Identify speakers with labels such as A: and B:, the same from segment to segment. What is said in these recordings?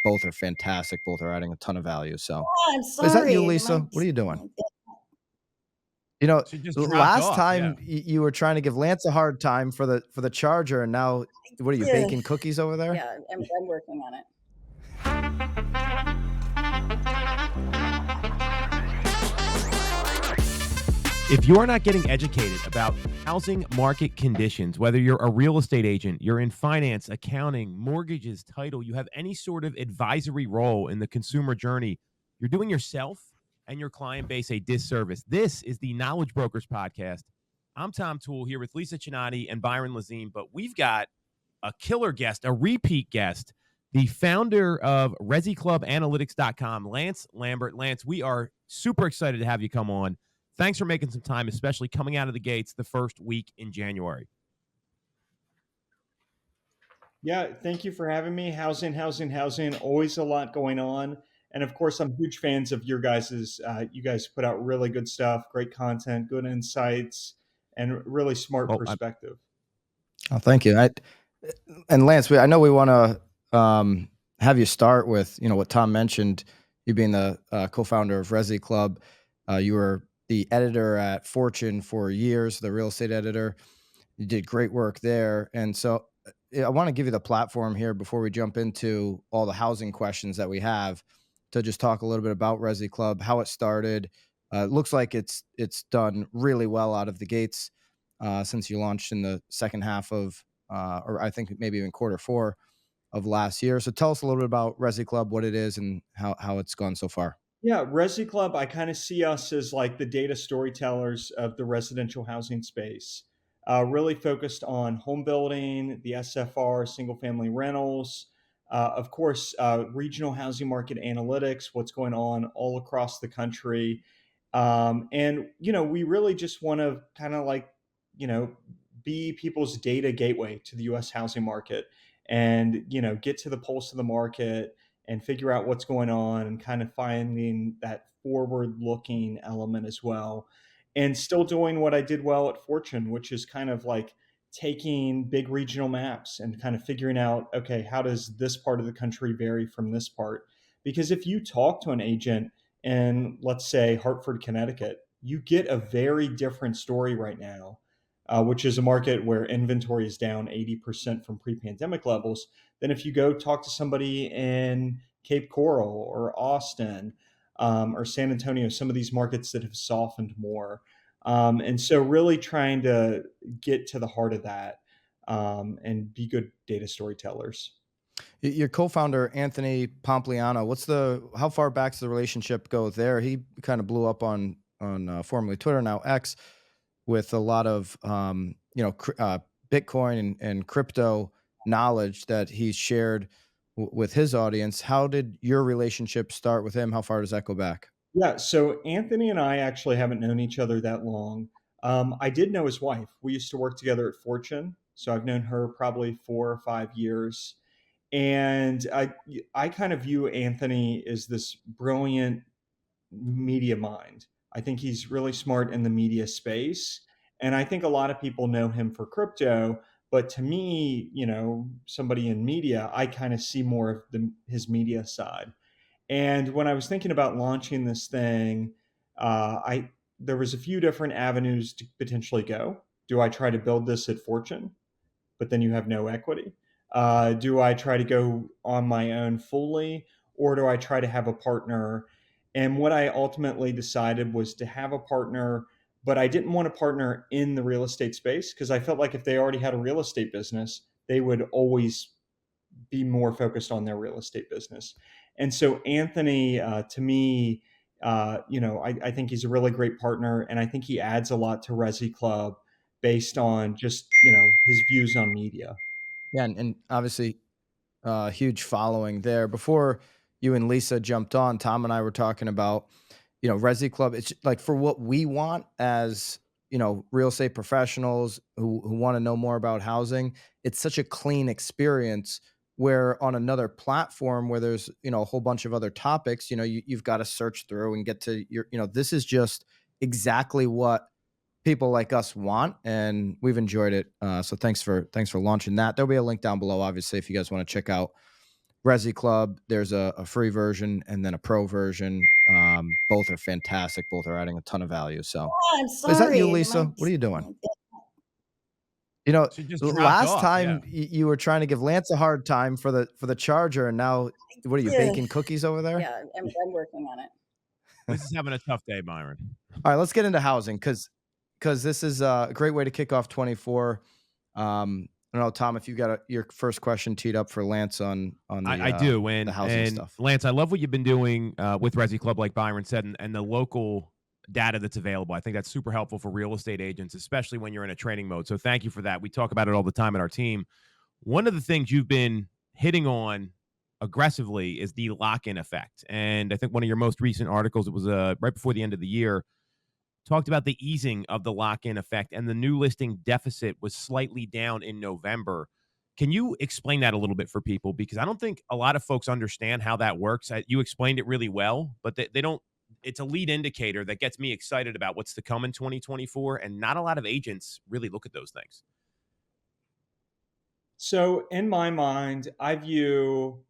A: both are fantastic. Both are adding a ton of value. So,
B: Oh, I'm
A: is that you,
B: sorry.
A: Lisa? What are you doing? You know,
C: She just dropped
A: last
C: off. Yeah.
A: time you were trying to give Lance a hard time for the charger, and now what are you
B: Yeah,
A: baking cookies over there?
B: yeah, I'm working on it.
C: If you're not getting educated about housing market conditions, whether you're a real estate agent, you're in finance, accounting, mortgages, title, you have any sort of advisory role in the consumer journey, you're doing yourself and your client base a disservice. This is the Knowledge Brokers Podcast. I'm Tom Toole here with Lisa Chinatti and Byron Lazine, but we've got a killer guest, a repeat guest, the founder of ResiClubAnalytics.com, Lance Lambert. Lance, we are super excited to have you come on. Thanks for making some time, especially coming out of the gates the first week in January.
D: Yeah, thank you for having me. Housing. Always a lot going on. And of course, I'm huge fans of your guys's. You guys put out really good stuff, great content, good insights, and really smart perspective.
A: Oh, thank you. And Lance, I know we want to have you start with, what Tom mentioned, you being the co-founder of ResiClub. You were the editor at Fortune for years, the real estate editor. You did great work there. And so I want to give you the platform here before we jump into all the housing questions that we have to just talk a little bit about ResiClub, how it started. It looks like it's done really well out of the gates since you launched in the second half of, or I think maybe even Q4 of last year. So tell us a little bit about ResiClub, what it is, and how it's gone so far.
D: Yeah, ResiClub, I kind of see us as like the data storytellers of the residential housing space. Really focused on home building, the SFR, single family rentals, of course, regional housing market analytics, what's going on all across the country. And, we really just want to kind of like, be people's data gateway to the US housing market and, get to the pulse of the market and figure out what's going on and kind of finding that forward looking element as well. And still doing what I did well at Fortune, which is kind of like taking big regional maps and kind of figuring out, okay, how does this part of the country vary from this part? Because if you talk to an agent in, let's say, Hartford, Connecticut, you get a very different story right now, which is a market where inventory is down 80% from pre-pandemic levels, than if you go talk to somebody in Cape Coral or Austin or San Antonio, some of these markets that have softened more. And so really trying to get to the heart of that and be good data storytellers.
A: Your co-founder, Anthony Pompliano, how far back does the relationship go there? He kind of blew up on formerly Twitter, now X, with a lot of, Bitcoin and crypto knowledge that he's shared with his audience. How did your relationship start with him? How far does that go back?
D: Yeah, so Anthony and I actually haven't known each other that long. I did know his wife. We used to work together at Fortune, so I've known her probably 4 or 5 years. And I kind of view Anthony as this brilliant media mind. I think he's really smart in the media space. And I think a lot of people know him for crypto. But to me, somebody in media, I kind of see more of his media side. And when I was thinking about launching this thing, there was a few different avenues to potentially go. Do I try to build this at Fortune, but then you have no equity? Do I try to go on my own fully, or do I try to have a partner? And what I ultimately decided was to have a partner, but I didn't want a partner in the real estate space because I felt like if they already had a real estate business, they would always be more focused on their real estate business. And so Anthony, to me, I think he's a really great partner, and I think he adds a lot to ResiClub based on just his views on media.
A: Yeah, and obviously, huge following there. Before you and Lisa jumped on, Tom and I were talking about, ResiClub. It's like for what we want as real estate professionals who want to know more about housing. It's such a clean experience. Where on another platform where there's a whole bunch of other topics, you've got to search through and get to your. This is just exactly what people like us want, and we've enjoyed it. So thanks for launching that. There'll be a link down below, obviously, if you guys want to check out ResiClub, there's a free version and then a pro version. Both are fantastic. Both are adding a ton of value. So,
B: Oh, I'm
A: is that you,
B: sorry.
A: Lisa? What are you doing? You know,
C: She just dropped
A: last
C: off. Yeah.
A: time you were trying to give Lance a hard time for the charger, and now what are you
B: Yeah.
A: baking cookies over there?
B: Yeah, I'm working on it.
C: Lisa's having a tough day, Byron.
A: All right, let's get into housing because this is a great way to kick off 24. I don't know, Tom, if you got your first question teed up for Lance on the
C: I do,
A: the housing
C: and
A: stuff.
C: Lance, I love what you've been doing with ResiClub, like Byron said, and the local data that's available. I think that's super helpful for real estate agents, especially when you're in a training mode. So thank you for that. We talk about it all the time at our team. One of the things you've been hitting on aggressively is the lock-in effect, and I think one of your most recent articles, it was right before the end of the year, talked about the easing of the lock-in effect, and the new listing deficit was slightly down in November. Can you explain that a little bit for people? Because I don't think a lot of folks understand how that works. You explained it really well, but they don't. It's a lead indicator that gets me excited about what's to come in 2024, and not a lot of agents really look at those things.
D: So in my mind, I view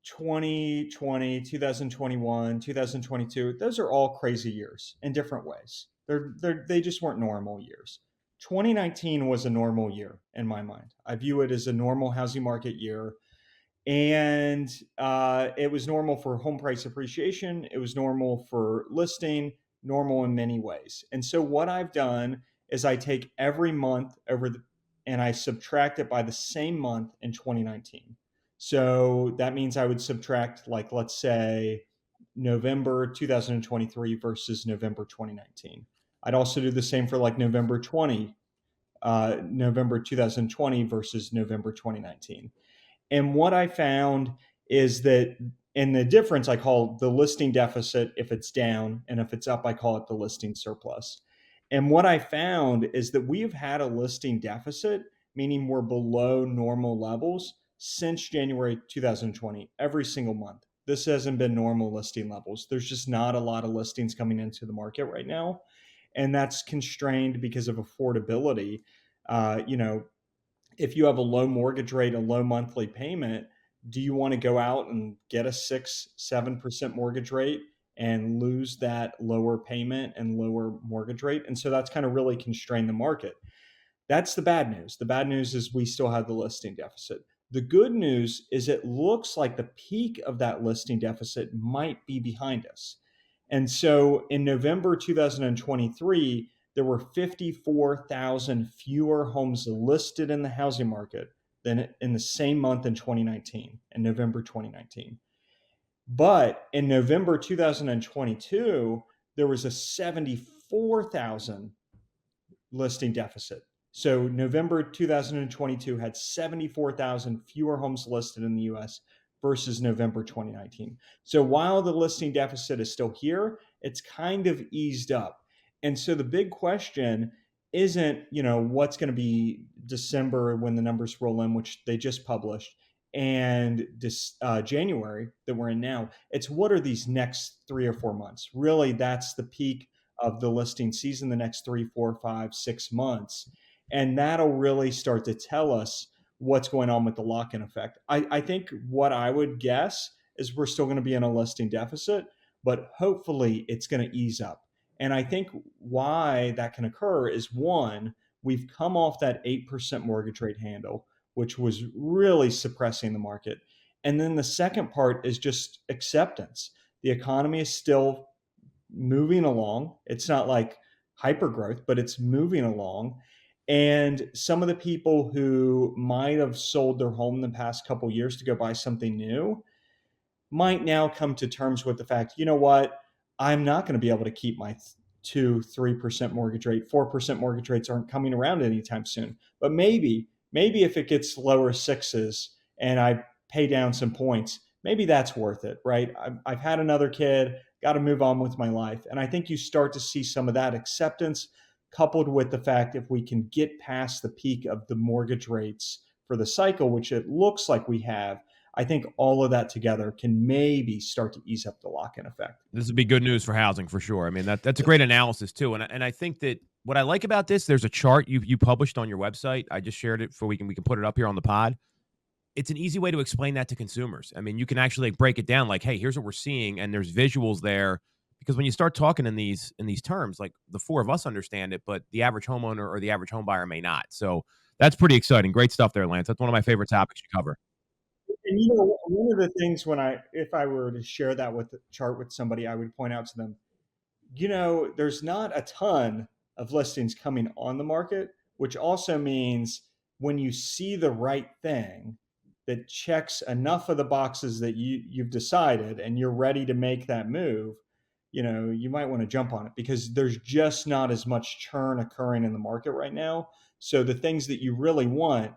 D: 2020, 2021, 2022, those are all crazy years in different ways. They just weren't normal years. 2019 was a normal year in my mind. I view it as a normal housing market year. And it was normal for home price appreciation. It was normal for listing, normal in many ways. And so what I've done is I take every month and I subtract it by the same month in 2019. So that means I would subtract, like, let's say November 2023 versus November 2019. I'd also do the same for like November 2020 versus November 2019. And what I found is that, and the difference I call the listing deficit if it's down, and if it's up, I call it the listing surplus. And what I found is that we've had a listing deficit, meaning we're below normal levels, since January 2020, every single month. This hasn't been normal listing levels. There's just not a lot of listings coming into the market right now. And that's constrained because of affordability. If you have a low mortgage rate, a low monthly payment, do you want to go out and get a 6-7% mortgage rate and lose that lower payment and lower mortgage rate? And so that's kind of really constrained the market. That's the bad news. The bad news is we still have the listing deficit. The good news is it looks like the peak of that listing deficit might be behind us. And so in November 2023, there were 54,000 fewer homes listed in the housing market than in the same month in 2019, in November 2019. But in November 2022, there was a 74,000 listing deficit. So November 2022 had 74,000 fewer homes listed in the US versus November 2019. So while the listing deficit is still here, it's kind of eased up. And so the big question isn't, what's going to be December when the numbers roll in, which they just published, and this January that we're in now. It's what are these next 3 or 4 months? Really, that's the peak of the listing season, the next 3, 4, 5, 6 months. And that'll really start to tell us what's going on with the lock-in effect. I think what I would guess is we're still going to be in a listing deficit, but hopefully it's going to ease up. And I think why that can occur is, one, we've come off that 8% mortgage rate handle, which was really suppressing the market. And then the second part is just acceptance. The economy is still moving along. It's not like hyper growth, but it's moving along. And some of the people who might have sold their home in the past couple of years to go buy something new might now come to terms with the fact, you know what, I'm not going to be able to keep my 2-3% mortgage rate. 4% mortgage rates aren't coming around anytime soon. But maybe if it gets lower sixes and I pay down some points, maybe that's worth it, right? I've had another kid, got to move on with my life. And I think you start to see some of that acceptance, coupled with the fact if we can get past the peak of the mortgage rates for the cycle, which it looks like we have, I think all of that together can maybe start to ease up the lock-in effect.
C: This would be good news for housing for sure. I mean, that's a great analysis too. And I think that what I like about this, there's a chart you published on your website. I just shared it we can put it up here on the pod. it's an easy way to explain that to consumers. I mean, you can actually like, break it down like, hey, here's what we're seeing, and there's visuals there. Because when you start talking in these terms, like the four of us understand it, but the average homeowner or the average home buyer may not. So that's pretty exciting. Great stuff there, Lance. That's one of my favorite topics you cover.
D: And one of the things if I were to share that with the chart with somebody, I would point out to them, there's not a ton of listings coming on the market, which also means when you see the right thing that checks enough of the boxes that you've decided and you're ready to make that move, you might want to jump on it because there's just not as much churn occurring in the market right now. So the things that you really want,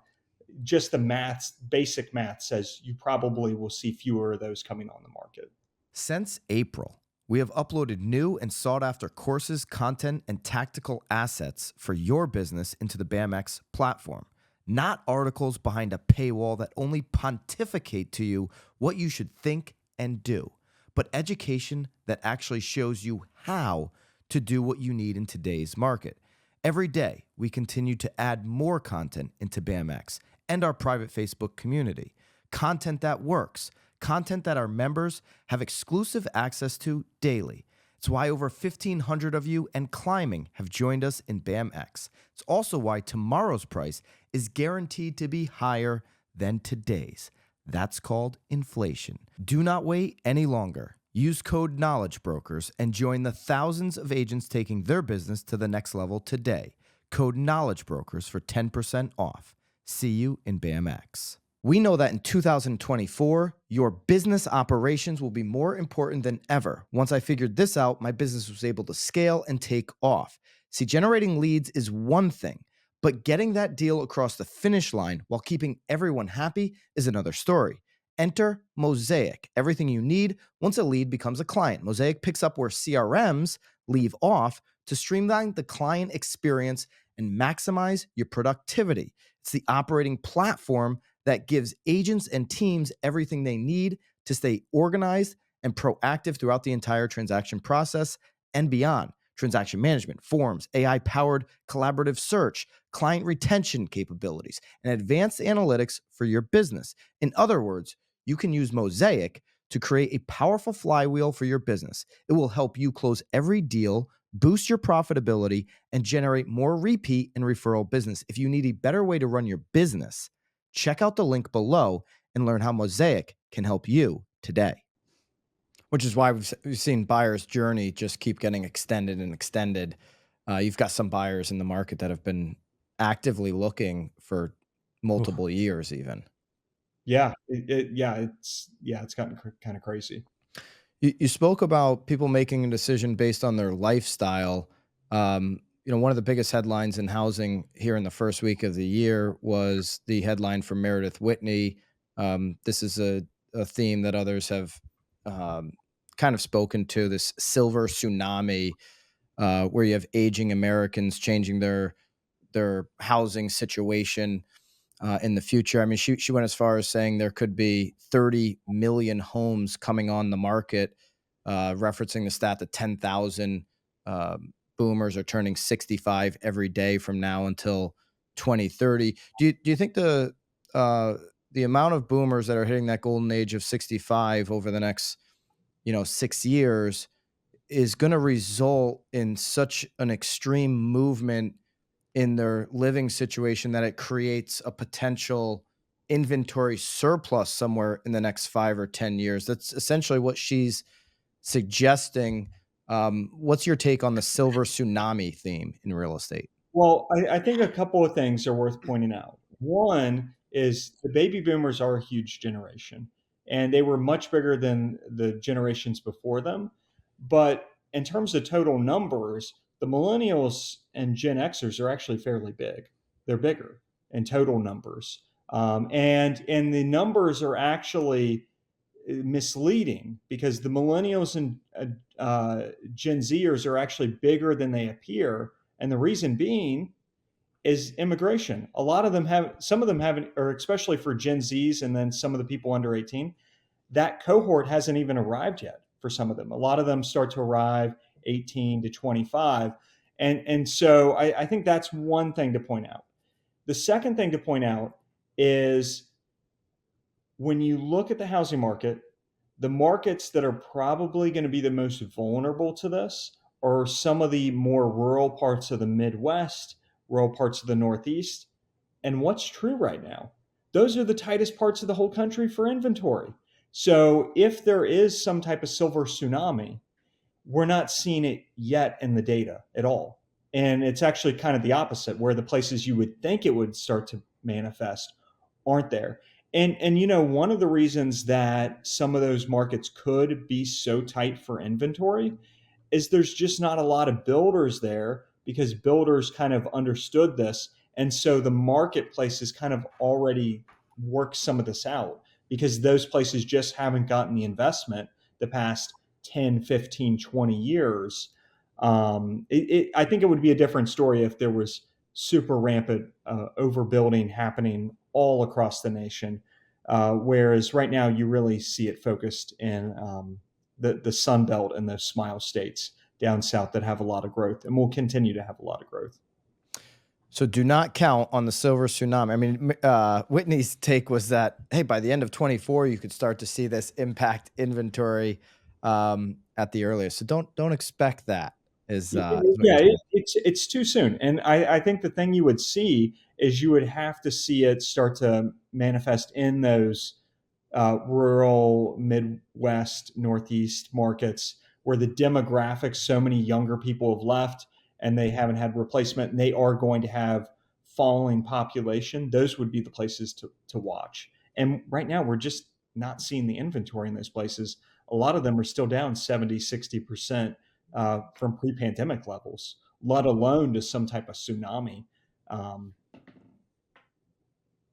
D: just the basic math says you probably will see fewer of those coming on the market.
A: Since April, we have uploaded new and sought after courses, content, and tactical assets for your business into the BAMX platform. Not articles behind a paywall that only pontificate to you what you should think and do, but education that actually shows you how to do what you need in today's market. Every day, we continue to add more content into BAMX and our private Facebook community. Content that works, content that our members have exclusive access to daily. It's why over 1,500 of you and climbing have joined us in BAMX. It's also why tomorrow's price is guaranteed to be higher than today's. That's called inflation. Do not wait any longer. Use code Knowledge Brokers and join the thousands of agents taking their business to the next level today. Code Knowledge Brokers for 10% off. See you in BAMX. We know that in 2024, your business operations will be more important than ever. Once I figured this out, my business was able to scale and take off. See, generating leads is one thing, but getting that deal across the finish line while keeping everyone happy is another story. Enter Mosaic, everything you need once a lead becomes a client. Mosaic picks up where CRMs leave off to streamline the client experience and maximize your productivity. It's the operating platform that gives agents and teams everything they need to stay organized and proactive throughout the entire transaction process and beyond. Transaction management, forms, AI-powered collaborative search, client retention capabilities, and advanced analytics for your business. In other words, you can use Mosaic to create a powerful flywheel for your business. It will help you close every deal, boost your profitability, and generate more repeat and referral business. If you need a better way to run your business, check out the link below and learn how Mosaic can help you today. Which is why we've seen buyers' journey just keep getting extended and extended. You've got some buyers in the market that have been actively looking for multiple years even.
D: Yeah, it's gotten kind of crazy.
A: You spoke about people making a decision based on their lifestyle. One of the biggest headlines in housing here in the first week of the year was the headline from Meredith Whitney. This is a theme that others have kind of spoken to, this silver tsunami, where you have aging Americans changing their housing situation in the future. I mean, she went as far as saying there could be 30 million homes coming on the market, referencing the stat that 10,000 boomers are turning 65 every day from now until 2030. Do you think the amount of boomers that are hitting that golden age of 65 over the next 6 years is going to result in such an extreme movement in their living situation that it creates a potential inventory surplus somewhere in the next 5 or 10 years? That's essentially what she's suggesting. What's your take on the silver tsunami theme in real estate?
D: Well, I think a couple of things are worth pointing out. One is the baby boomers are a huge generation, and they were much bigger than the generations before them. But in terms of total numbers, the millennials and Gen Xers are actually fairly big. They're bigger in total numbers, and the numbers are actually misleading because the millennials and Gen Zers are actually bigger than they appear, and the reason being is immigration. A lot of them have, some of them haven't, or especially for Gen Zs and then some of the people under 18, that cohort hasn't even arrived yet for some of them. A lot of them start to arrive 18 to 25. And so I think that's one thing to point out. The second thing to point out is when you look at the housing market, the markets that are probably going to be the most vulnerable to this are some of the more rural parts of the Midwest, rural parts of the Northeast. And what's true right now? Those are the tightest parts of the whole country for inventory. So if there is some type of silver tsunami, we're not seeing it yet in the data at all. And it's actually kind of the opposite, where the places you would think it would start to manifest aren't there. And one of the reasons that some of those markets could be so tight for inventory is there's just not a lot of builders there because builders kind of understood this. And so the marketplace has kind of already worked some of this out because those places just haven't gotten the investment the past 10, 15, 20 years. I think it would be a different story if there was super rampant overbuilding happening all across the nation. Whereas right now you really see it focused in the Sun Belt and the Smile states down south that have a lot of growth and will continue to have a lot of growth.
A: So do not count on the silver tsunami. I mean, Whitney's take was that, hey, by the end of 24, you could start to see this impact inventory at the earliest. So don't expect that. Is what
D: Yeah,
A: you're saying.
D: it's too soon. And I think the thing you would see is you would have to see it start to manifest in those rural Midwest, Northeast markets where the demographics, so many younger people have left and they haven't had replacement and they are going to have falling population. Those would be the places to watch. And right now, we're just not seeing the inventory in those places. A lot of them are still down 70, 60% from pre pandemic levels, let alone to some type of tsunami. Um,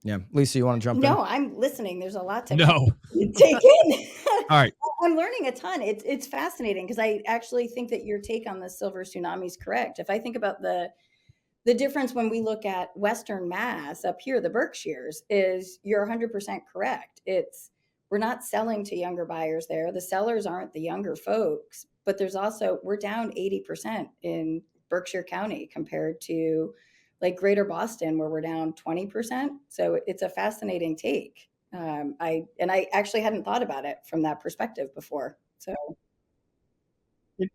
A: Yeah, Lisa, you want to jump in?
B: No, I'm listening. There's a lot to
C: No.
B: take in.
C: All right.
B: I'm learning a ton. It's fascinating because I actually think that your take on the silver tsunami is correct. If I think about the difference when we look at Western Mass up here, the Berkshires, is you're 100% correct. We're not selling to younger buyers there. The sellers aren't the younger folks, but there's also, we're down 80% in Berkshire County compared to like Greater Boston, where we're down 20%. So it's a fascinating take. I actually hadn't thought about it from that perspective before. So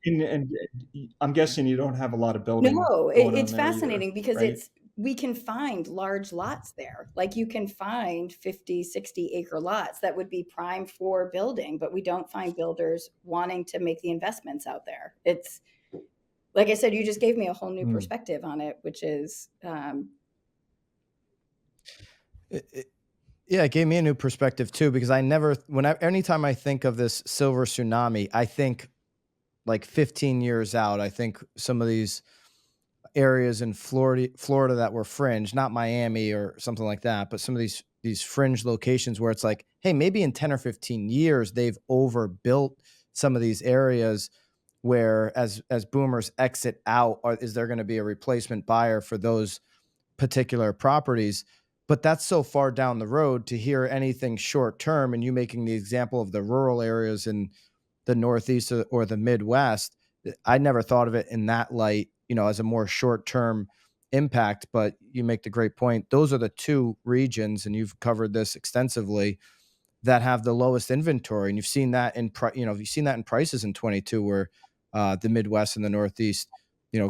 D: and I'm guessing you don't have a lot of building.
B: no, it's fascinating
D: either,
B: because
D: right?
B: we can find large lots there. Like you can find 50, 60 acre lots that would be prime for building, but we don't find builders wanting to make the investments out there. It's like I said, you just gave me a whole new perspective on it, which is
A: yeah, it gave me a new perspective too, because anytime I think of this silver tsunami, I think like 15 years out. I think some of these areas in Florida that were fringe, not Miami or something like that, but some of these fringe locations where it's like, hey, maybe in 10 or 15 years they've overbuilt some of these areas where as boomers exit out, is there going to be a replacement buyer for those particular properties? But that's so far down the road to hear anything short term, and you making the example of the rural areas in the Northeast or the Midwest. I never thought of it in that light, as a more short-term impact, but you make the great point. Those are the two regions, and you've covered this extensively, that have the lowest inventory. And you've seen that in prices in 22 where the Midwest and the Northeast,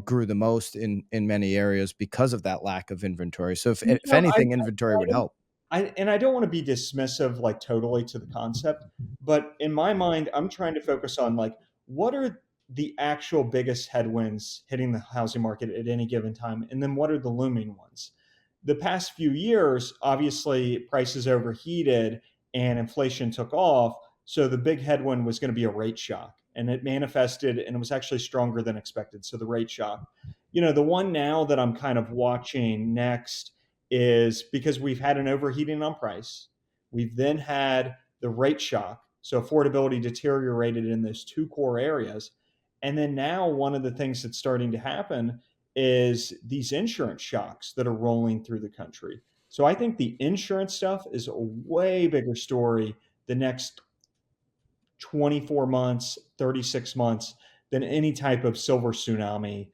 A: grew the most in many areas because of that lack of inventory. So if anything, inventory would help.
D: I don't want to be dismissive, like totally to the concept, but in my mind, I'm trying to focus on like what are the actual biggest headwinds hitting the housing market at any given time, and then what are the looming ones. The past few years, obviously, prices overheated and inflation took off, so the big headwind was going to be a rate shock, and it manifested, and it was actually stronger than expected. So the rate shock, the one now that I'm kind of watching next is because we've had an overheating on price. We've then had the rate shock. So affordability deteriorated in those two core areas. And then now one of the things that's starting to happen is these insurance shocks that are rolling through the country. So I think the insurance stuff is a way bigger story the next 24 months, 36 months than any type of silver tsunami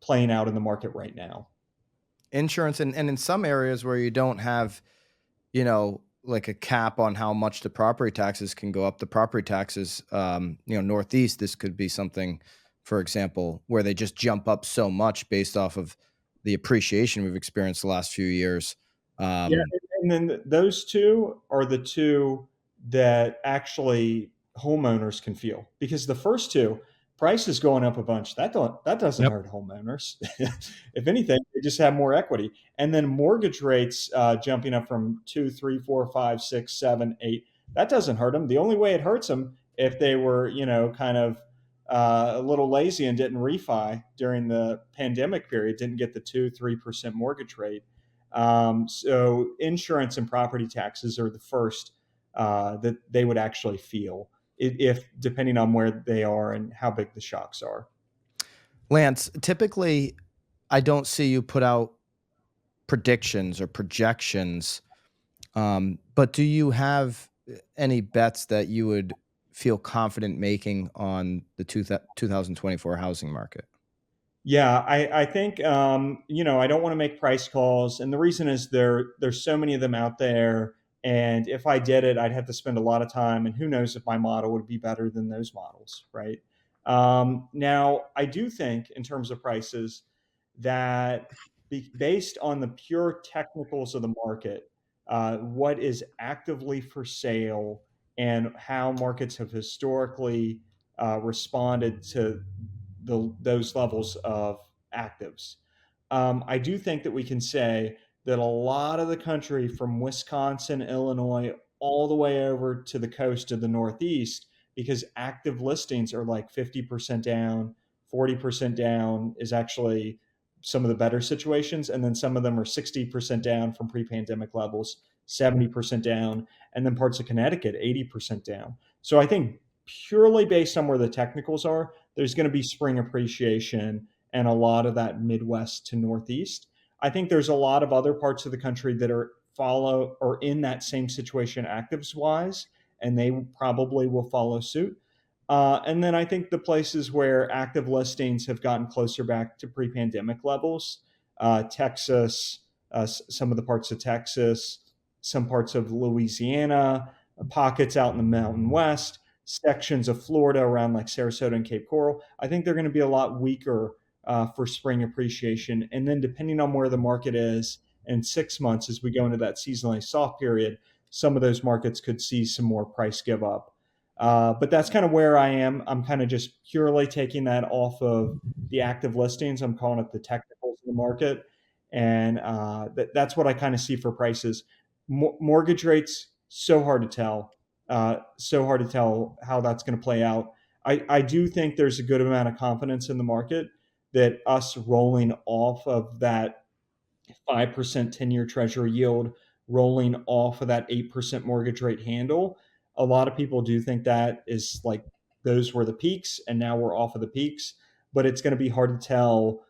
D: playing out in the market right now.
A: Insurance and in some areas where you don't have, like a cap on how much the property taxes can go up. The property taxes, Northeast, this could be something, for example, where they just jump up so much based off of the appreciation we've experienced the last few years.
D: Yeah,
A: Um,
D: and then those two are the two that actually homeowners can feel, because the first two, prices going up a bunch, that doesn't
C: Yep.
D: hurt homeowners. If anything, they just have more equity. And then mortgage rates jumping up from 2, 3, 4, 5, 6, 7, 8, that doesn't hurt them. The only way it hurts them if they were, kind of a little lazy and didn't refi during the pandemic period, didn't get the 2, 3% mortgage rate. So insurance and property taxes are the first that they would actually feel, if depending on where they are and how big the shocks are.
A: Lance, typically, I don't see you put out predictions or projections, but do you have any bets that you would feel confident making on the 2024 housing market?
D: Yeah, I think I don't want to make price calls, and the reason is there's so many of them out there, and if I did it, I'd have to spend a lot of time, and who knows if my model would be better than those models, right? Now, I do think in terms of prices that based on the pure technicals of the market, what is actively for sale, and how markets have historically responded to those levels of actives. I do think that we can say that a lot of the country, from Wisconsin, Illinois, all the way over to the coast of the Northeast, because active listings are like 50% down, 40% down is actually some of the better situations. And then some of them are 60% down from pre pandemic levels, 70% down, and then parts of Connecticut, 80% down. So I think purely based on where the technicals are, there's going to be spring appreciation and a lot of that Midwest to Northeast. I think there's a lot of other parts of the country that are follow or in that same situation actives wise, and they probably will follow suit. And then I think the places where active listings have gotten closer back to pre-pandemic levels, Texas, some of the parts of Texas, some parts of Louisiana, pockets out in the Mountain West, sections of Florida around like Sarasota and Cape Coral, I think they're going to be a lot weaker for spring appreciation. And then depending on where the market is in 6 months, as we go into that seasonally soft period, some of those markets could see some more price give up. But that's kind of where I am. I'm kind of just purely taking that off of the active listings. I'm calling it the technicals of the market. And that's what I kind of see for prices. Mortgage rates, so hard to tell. So hard to tell how that's going to play out. I do think there's a good amount of confidence in the market that us rolling off of that 5% 10-year treasury yield, rolling off of that 8% mortgage rate handle. A lot of people do think that is like those were the peaks, and now we're off of the peaks. But it's going to be hard to tell,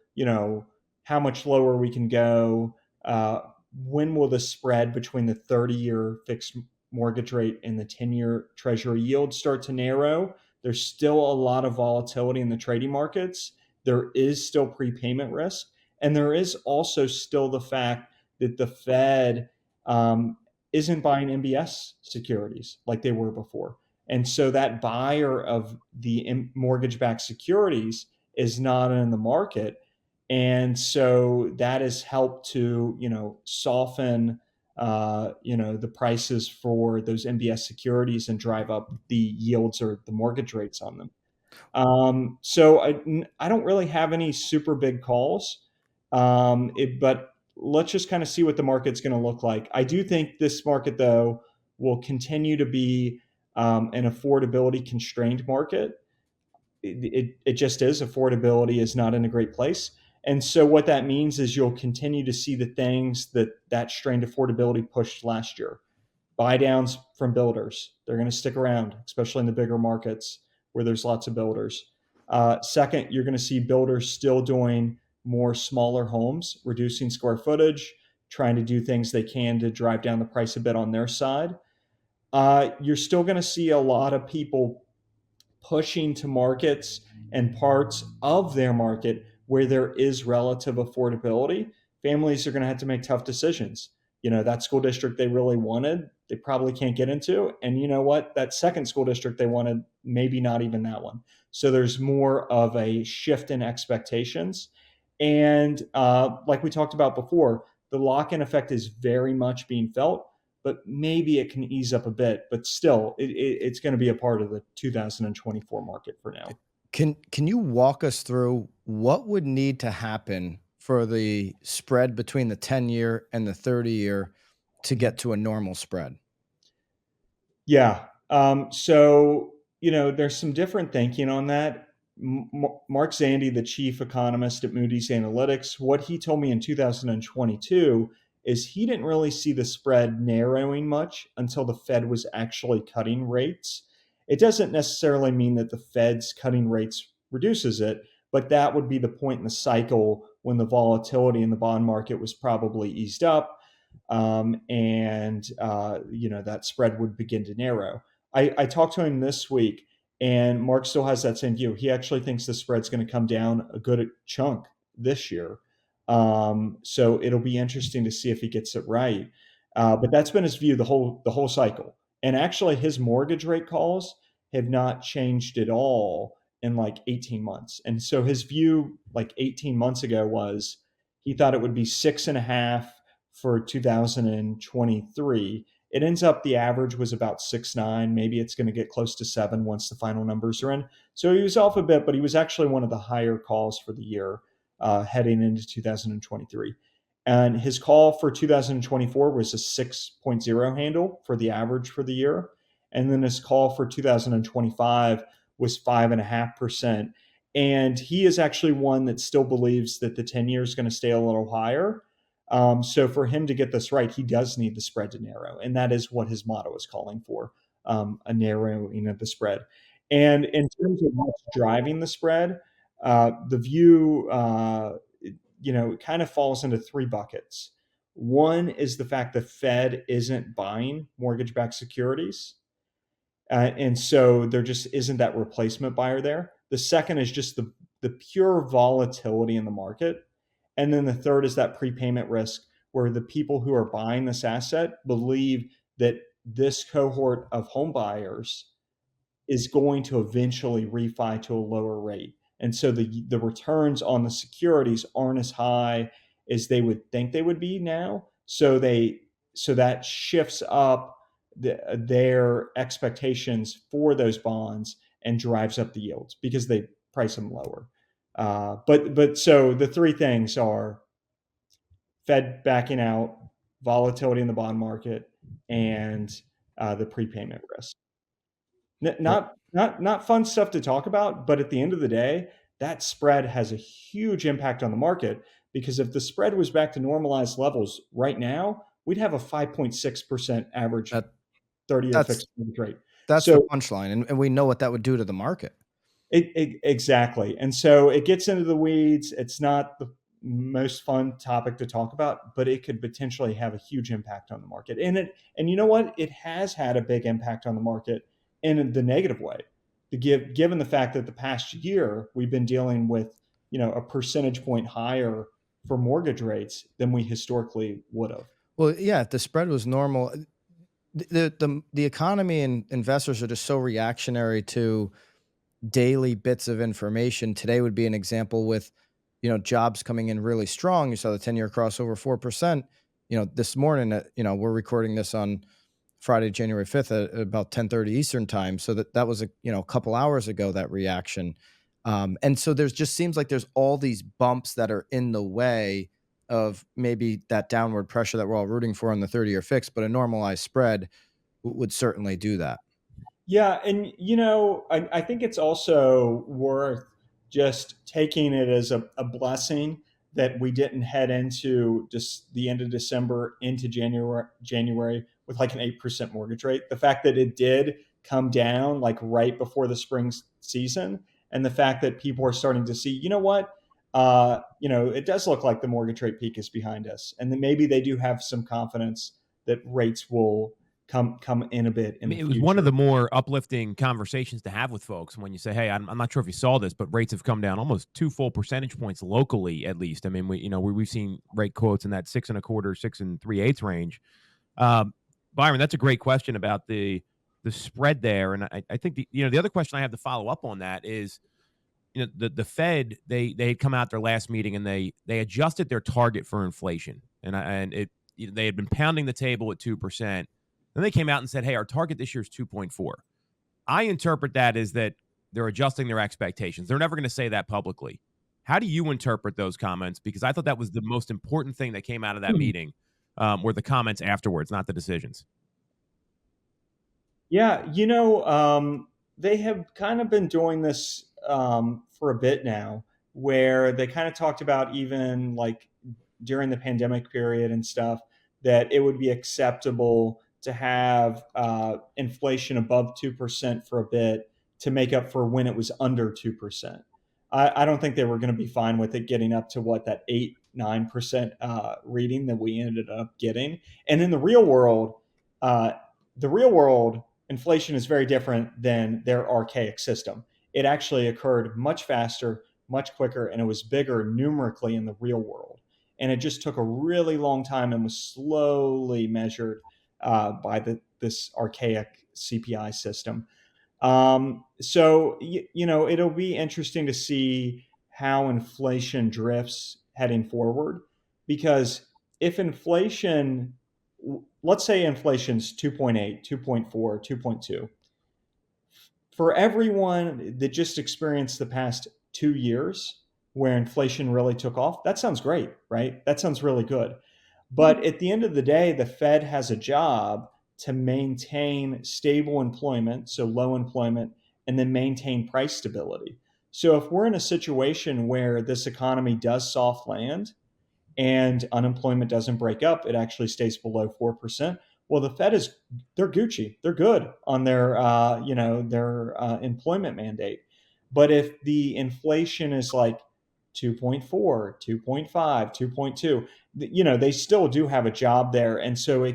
D: how much lower we can go. When will the spread between the 30-year fixed mortgage rate and the 10-year treasury yield start to narrow? There's still a lot of volatility in the trading markets. There is still prepayment risk. And there is also still the fact that the Fed isn't buying MBS securities like they were before. And so that buyer of the mortgage-backed securities is not in the market. And so that has helped to, soften, the prices for those MBS securities and drive up the yields or the mortgage rates on them. So I don't really have any super big calls, but let's just kind of see what the market's going to look like. I do think this market, though, will continue to be an affordability constrained market. It just is. Affordability is not in a great place. And so what that means is you'll continue to see the things that strained affordability pushed last year. Buy downs from builders. They're going to stick around, especially in the bigger markets where there's lots of builders. Second, you're going to see builders still doing more smaller homes, reducing square footage, trying to do things they can to drive down the price a bit on their side. You're still going to see a lot of people pushing to markets and parts of their market where there is relative affordability. Families are going to have to make tough decisions. That school district they really wanted, they probably can't get into. And you know what? That second school district they wanted, maybe not even that one. So there's more of a shift in expectations. And like we talked about before, the lock-in effect is very much being felt, but maybe it can ease up a bit. But still, it's going to be a part of the 2024 market for now.
A: Can you walk us through what would need to happen for the spread between the 10-year and the 30-year to get to a normal spread?
D: Yeah. So, there's some different thinking on that. Mark Zandi, the chief economist at Moody's Analytics, what he told me in 2022 is he didn't really see the spread narrowing much until the Fed was actually cutting rates. It doesn't necessarily mean that the Fed's cutting rates reduces it, but that would be the point in the cycle when the volatility in the bond market was probably eased up, and that spread would begin to narrow. I talked to him this week, and Mark still has that same view. He actually thinks the spread's going to come down a good chunk this year. So it'll be interesting to see if he gets it right. But that's been his view the whole cycle. And actually, his mortgage rate calls have not changed at all in like 18 months. And so his view, like 18 months ago, was he thought it would be 6.5 for 2023. It ends up the average was about 6.9. Maybe it's going to get close to 7 once the final numbers are in. So he was off a bit, but he was actually one of the higher calls for the year heading into 2023. And his call for 2024 was a 6.0 handle for the average for the year. And then his call for 2025 was 5.5%. And he is actually one that still believes that the 10-year is going to stay a little higher. So for him to get this right, he does need the spread to narrow. And that is what his motto is calling for, a narrowing of the spread. And in terms of what's driving the spread, the view, it kind of falls into three buckets. One is the fact the Fed isn't buying mortgage-backed securities. And so there just isn't that replacement buyer there. The second is just the pure volatility in the market. And then the third is that prepayment risk, where the people who are buying this asset believe that this cohort of home buyers is going to eventually refi to a lower rate. And so the returns on the securities aren't as high as they would think they would be now. So that shifts up their expectations for those bonds and drives up the yields because they price them lower. But so the three things are Fed backing out, volatility in the bond market, and the prepayment risk. Not fun stuff to talk about, but at the end of the day, that spread has a huge impact on the market, because if the spread was back to normalized levels right now, we'd have a 5.6% average 30-year fixed mortgage rate.
A: That's the punchline, and we know what that would do to the market.
D: Exactly. And so it gets into the weeds. It's not the most fun topic to talk about, but it could potentially have a huge impact on the market. And you know what? It has had a big impact on the market in the negative way, given the fact that the past year we've been dealing with, a percentage point higher for mortgage rates than we historically would have.
A: Well, yeah, if the spread was normal, the economy and investors are just so reactionary to daily bits of information. Today would be an example with, jobs coming in really strong. You saw the 10-year cross over 4%. This morning, we're recording this on Friday, January 5th at about 10:30 Eastern time. So that was a couple hours ago, that reaction. And so there's just seems like there's all these bumps that are in the way of maybe that downward pressure that we're all rooting for on the 30-year fix, but a normalized spread would certainly do that.
D: Yeah. And, I think it's also worth just taking it as a blessing that we didn't head into just the end of December into January with like an 8% mortgage rate. The fact that it did come down like right before the spring season, and the fact that people are starting to see, it does look like the mortgage rate peak is behind us, and then maybe they do have some confidence that rates will come in a bit.
C: It was one of the more uplifting conversations to have with folks when you say, "Hey, I'm not sure if you saw this, but rates have come down almost 2 full percentage points locally, at least." I mean, we've seen rate quotes in that 6.25, 6 3/8 range. Byron, that's a great question about the spread there. And I think the other question I have to follow up on that is, the Fed, they had come out their last meeting and they adjusted their target for inflation. They had been pounding the table at 2%. Then they came out and said, hey, our target this year is 2.4. I interpret that as that they're adjusting their expectations. They're never going to say that publicly. How do you interpret those comments? Because I thought that was the most important thing that came out of that meeting, were the comments afterwards, not the decisions.
D: Yeah, they have kind of been doing this for a bit now, where they kind of talked about, even like during the pandemic period and stuff, that it would be acceptable to have inflation above 2% for a bit to make up for when it was under 2%. I don't think they were going to be fine with it getting up to that 8-9% reading that we ended up getting. And in the real world, inflation is very different than their archaic system. It actually occurred much faster, much quicker, and it was bigger numerically in the real world. And it just took a really long time and was slowly measured by this archaic CPI system. So it'll be interesting to see how inflation drifts heading forward, because if inflation, let's say inflation's 2.8, 2.4, 2.2, for everyone that just experienced the past 2 years where inflation really took off, that sounds great, right? That sounds really good. But at the end of the day, the Fed has a job to maintain stable employment, so low employment, and then maintain price stability. So if we're in a situation where this economy does soft land and unemployment doesn't break up, it actually stays below 4%. Well, the Fed they're Gucci. They're good on their employment mandate. But if the inflation is like 2.4, 2.5, 2.2, they still do have a job there. And so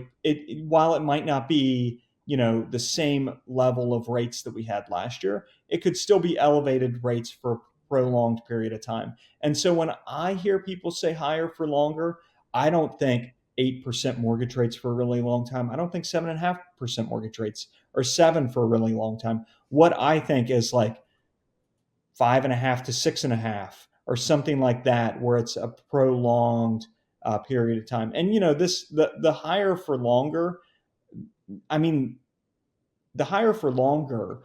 D: while it might not be, the same level of rates that we had last year, it could still be elevated rates for a prolonged period of time. And so when I hear people say higher for longer, I don't think 8% mortgage rates for a really long time. I don't think 7.5% mortgage rates, or 7 for a really long time. What I think is like 5.5 to 6.5 or something like that, where it's a prolonged period of time. And the higher for longer. I mean, the higher for longer.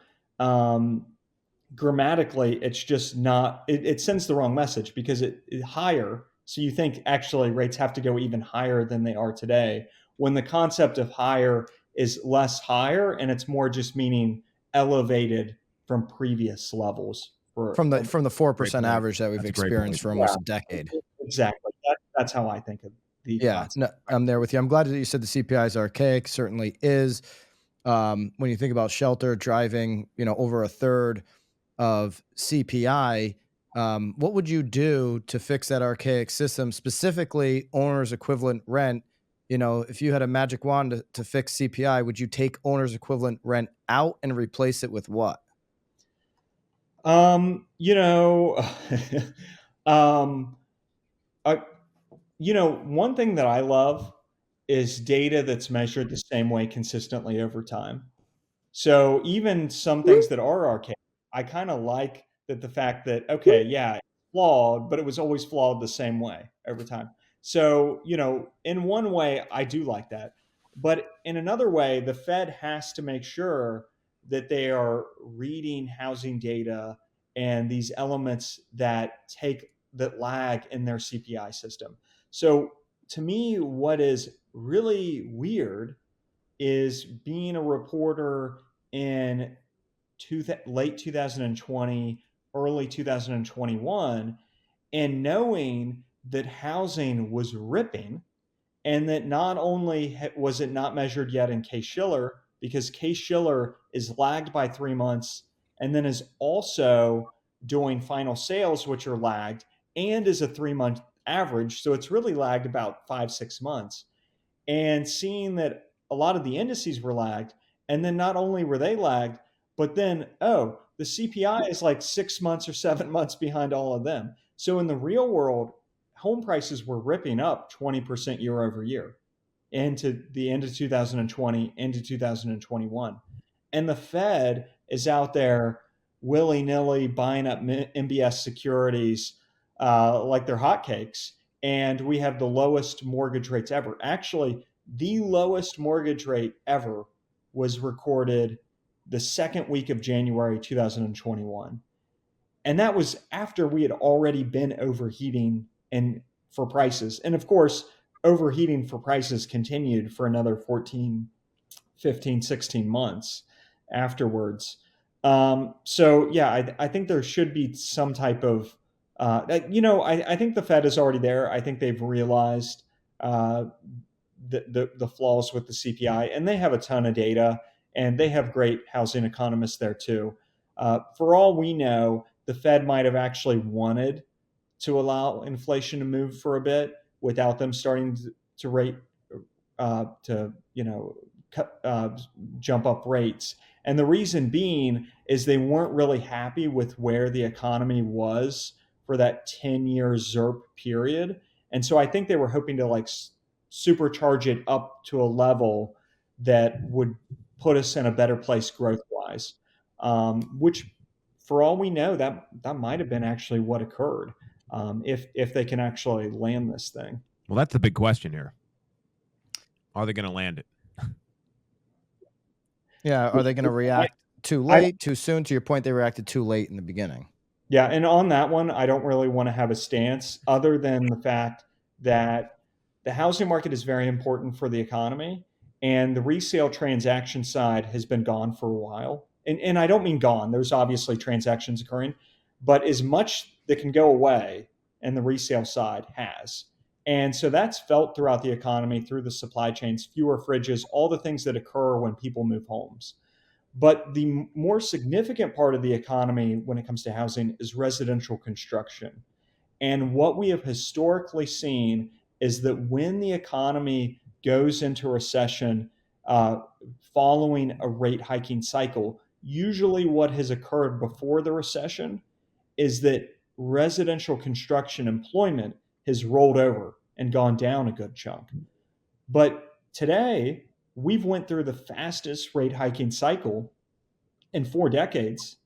D: Grammatically, it's just not. It sends the wrong message, because it higher. So you think actually rates have to go even higher than they are today, when the concept of higher is less higher, and it's more just meaning elevated from previous levels.
A: From the 4% average that we've experienced for almost a decade.
D: Exactly. That's how I think of the concept.
A: No, I'm there with you. I'm glad that you said the CPI is archaic. Certainly is. When you think about shelter driving, over a third of CPI, what would you do to fix that archaic system, specifically owner's equivalent rent? If you had a magic wand to fix CPI, would you take owner's equivalent rent out and replace it with what?
D: One thing that I love is data that's measured the same way consistently over time. So even some things that are archaic, I kind of like the fact that, okay, yeah, it's flawed, but it was always flawed the same way over time. So, in one way, I do like that. But in another way, the Fed has to make sure that they are reading housing data and these elements that lag in their CPI system. So to me, what is really weird is being a reporter in late 2020, early 2021, and knowing that housing was ripping, and that not only was it not measured yet in Case-Shiller, because Case-Shiller is lagged by 3 months, and then is also doing final sales, which are lagged, and is a 3-month average. So it's really lagged about 5-6 months. And seeing that a lot of the indices were lagged, and then not only were they lagged, but then, the CPI is like 6 months or 7 months behind all of them. So in the real world, home prices were ripping up 20% year over year into the end of 2020 into 2021. And the Fed is out there willy-nilly buying up MBS securities like they're hotcakes. And we have the lowest mortgage rates ever. Actually, the lowest mortgage rate ever was recorded the second week of January 2021. And that was after we had already been overheating and for prices. And of course, overheating for prices continued for another 14, 15, 16 months afterwards. So yeah, I think there should be some type of, I think the Fed is already there. I think they've realized the flaws with the CPI, and they have a ton of data, and they have great housing economists there too. For all we know, the Fed might have actually wanted to allow inflation to move for a bit without them starting to rate jump up rates. And the reason being is they weren't really happy with where the economy was for that 10-year ZIRP period. And so I think they were hoping to like supercharge it up to a level that would put us in a better place growth wise, which for all we know, that might have been actually what occurred, if they can actually land this thing.
C: Well, that's the big question here. Are they going to land it?
A: Yeah, are they going to react too late, too soon? To your point, they reacted too late in the beginning.
D: Yeah, and on that one, I don't really want to have a stance other than the fact that the housing market is very important for the economy, and the resale transaction side has been gone for a while. And I don't mean gone. There's obviously transactions occurring, but as much that can go away, and the resale side has. And so that's felt throughout the economy, through the supply chains, fewer fridges, all the things that occur when people move homes. But the more significant part of the economy when it comes to housing is residential construction. And what we have historically seen is that when the economy goes into recession following a rate hiking cycle, usually what has occurred before the recession is that residential construction employment has rolled over and gone down a good chunk. But today, we've went through the fastest rate hiking cycle in 4 decades,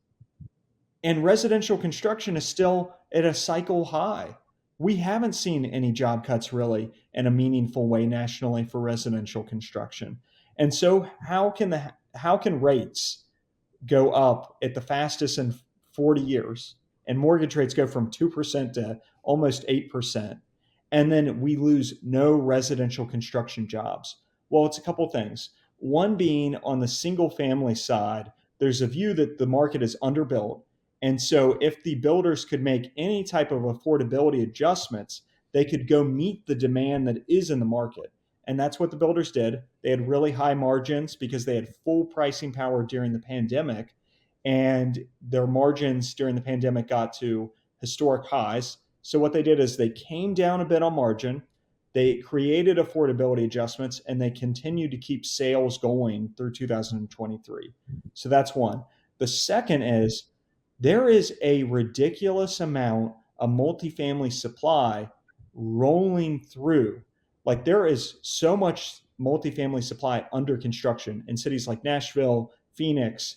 D: and residential construction is still at a cycle high. We haven't seen any job cuts really in a meaningful way nationally for residential construction. And so how can rates go up at the fastest in 40 years and mortgage rates go from 2% to almost 8%, and then we lose no residential construction jobs? Well, it's a couple things. One being on the single family side, there's a view that the market is underbuilt. And so if the builders could make any type of affordability adjustments, they could go meet the demand that is in the market. And that's what the builders did. They had really high margins because they had full pricing power during the pandemic. And their margins during the pandemic got to historic highs. So what they did is they came down a bit on margin. They created affordability adjustments, and they continued to keep sales going through 2023. So that's one. The second is there is a ridiculous amount of multifamily supply rolling through. Like there is so much multifamily supply under construction in cities like Nashville, Phoenix,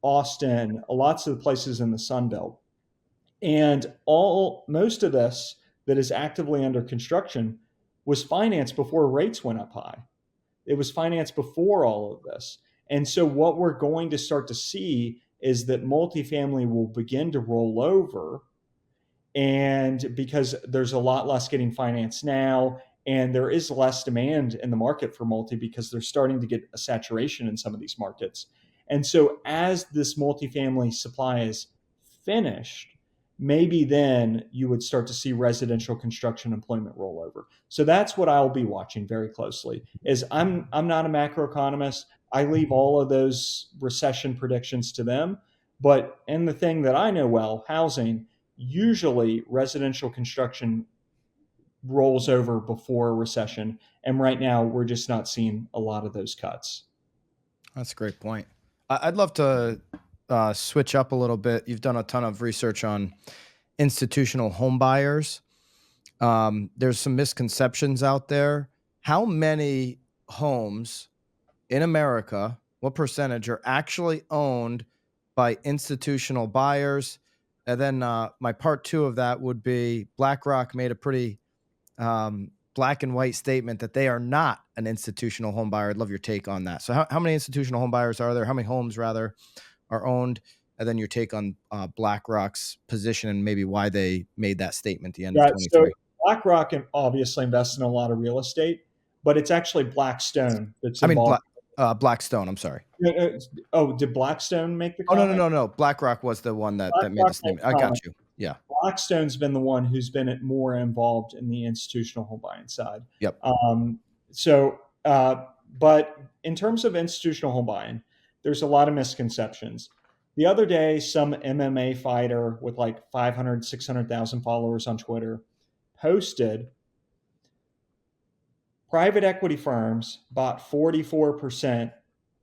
D: Austin, lots of the places in the Sun Belt. And most of this that is actively under construction was financed before rates went up high. It was financed before all of this. And so what we're going to start to see is that multifamily will begin to roll over, and because there's a lot less getting financed now, and there is less demand in the market for multi because they're starting to get a saturation in some of these markets. And so as this multifamily supply is finished, maybe then you would start to see residential construction employment rollover. So that's what I'll be watching very closely. Is I'm not a macroeconomist. I leave all of those recession predictions to them. But in the thing that I know well, housing, usually residential construction rolls over before a recession. And right now, we're just not seeing a lot of those cuts.
A: That's a great point. I'd love to switch up a little bit. You've done a ton of research on institutional home buyers. There's some misconceptions out there. how many homes in America, what percentage are actually owned by institutional buyers? And then my part two of that would be BlackRock made a pretty black and white statement that they are not an institutional home buyer. I'd love your take on that. So how many institutional home buyers are there? How many homes rather are owned? And then your take on BlackRock's position and maybe why they made that statement at the end of
D: Yeah, so
A: 23.
D: BlackRock obviously invests in a lot of real estate, but it's actually Blackstone that's
A: I mean,
D: involved.
A: Blackstone, I'm sorry.
D: Oh, did Blackstone make the
A: Oh,
D: comment?
A: no. BlackRock was the one that made the
D: BlackRock made
A: statement.
D: the
A: I
D: comment.
A: got you. Yeah.
D: Blackstone's been the one who's been more involved in the institutional home buying side.
A: Yep.
D: But in terms of institutional home buying, there's a lot of misconceptions. The other day, some MMA fighter with like 500, 600,000 followers on Twitter posted private equity firms bought 44%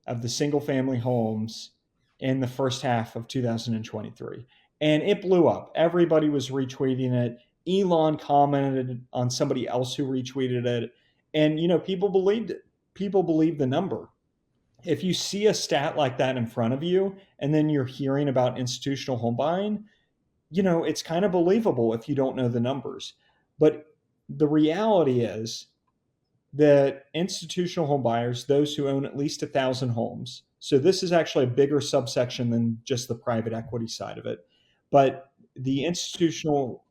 D: of the single family homes in the first half of 2023. And it blew up. Everybody was retweeting it. Elon commented on somebody else who retweeted it. And, people believed it. People believed the number. If you see a stat like that in front of you, and then you're hearing about institutional home buying, it's kind of believable if you don't know the numbers. But the reality is that institutional home buyers, those who own at least 1,000 homes, so this is actually a bigger subsection than just the private equity side of it, but the institutional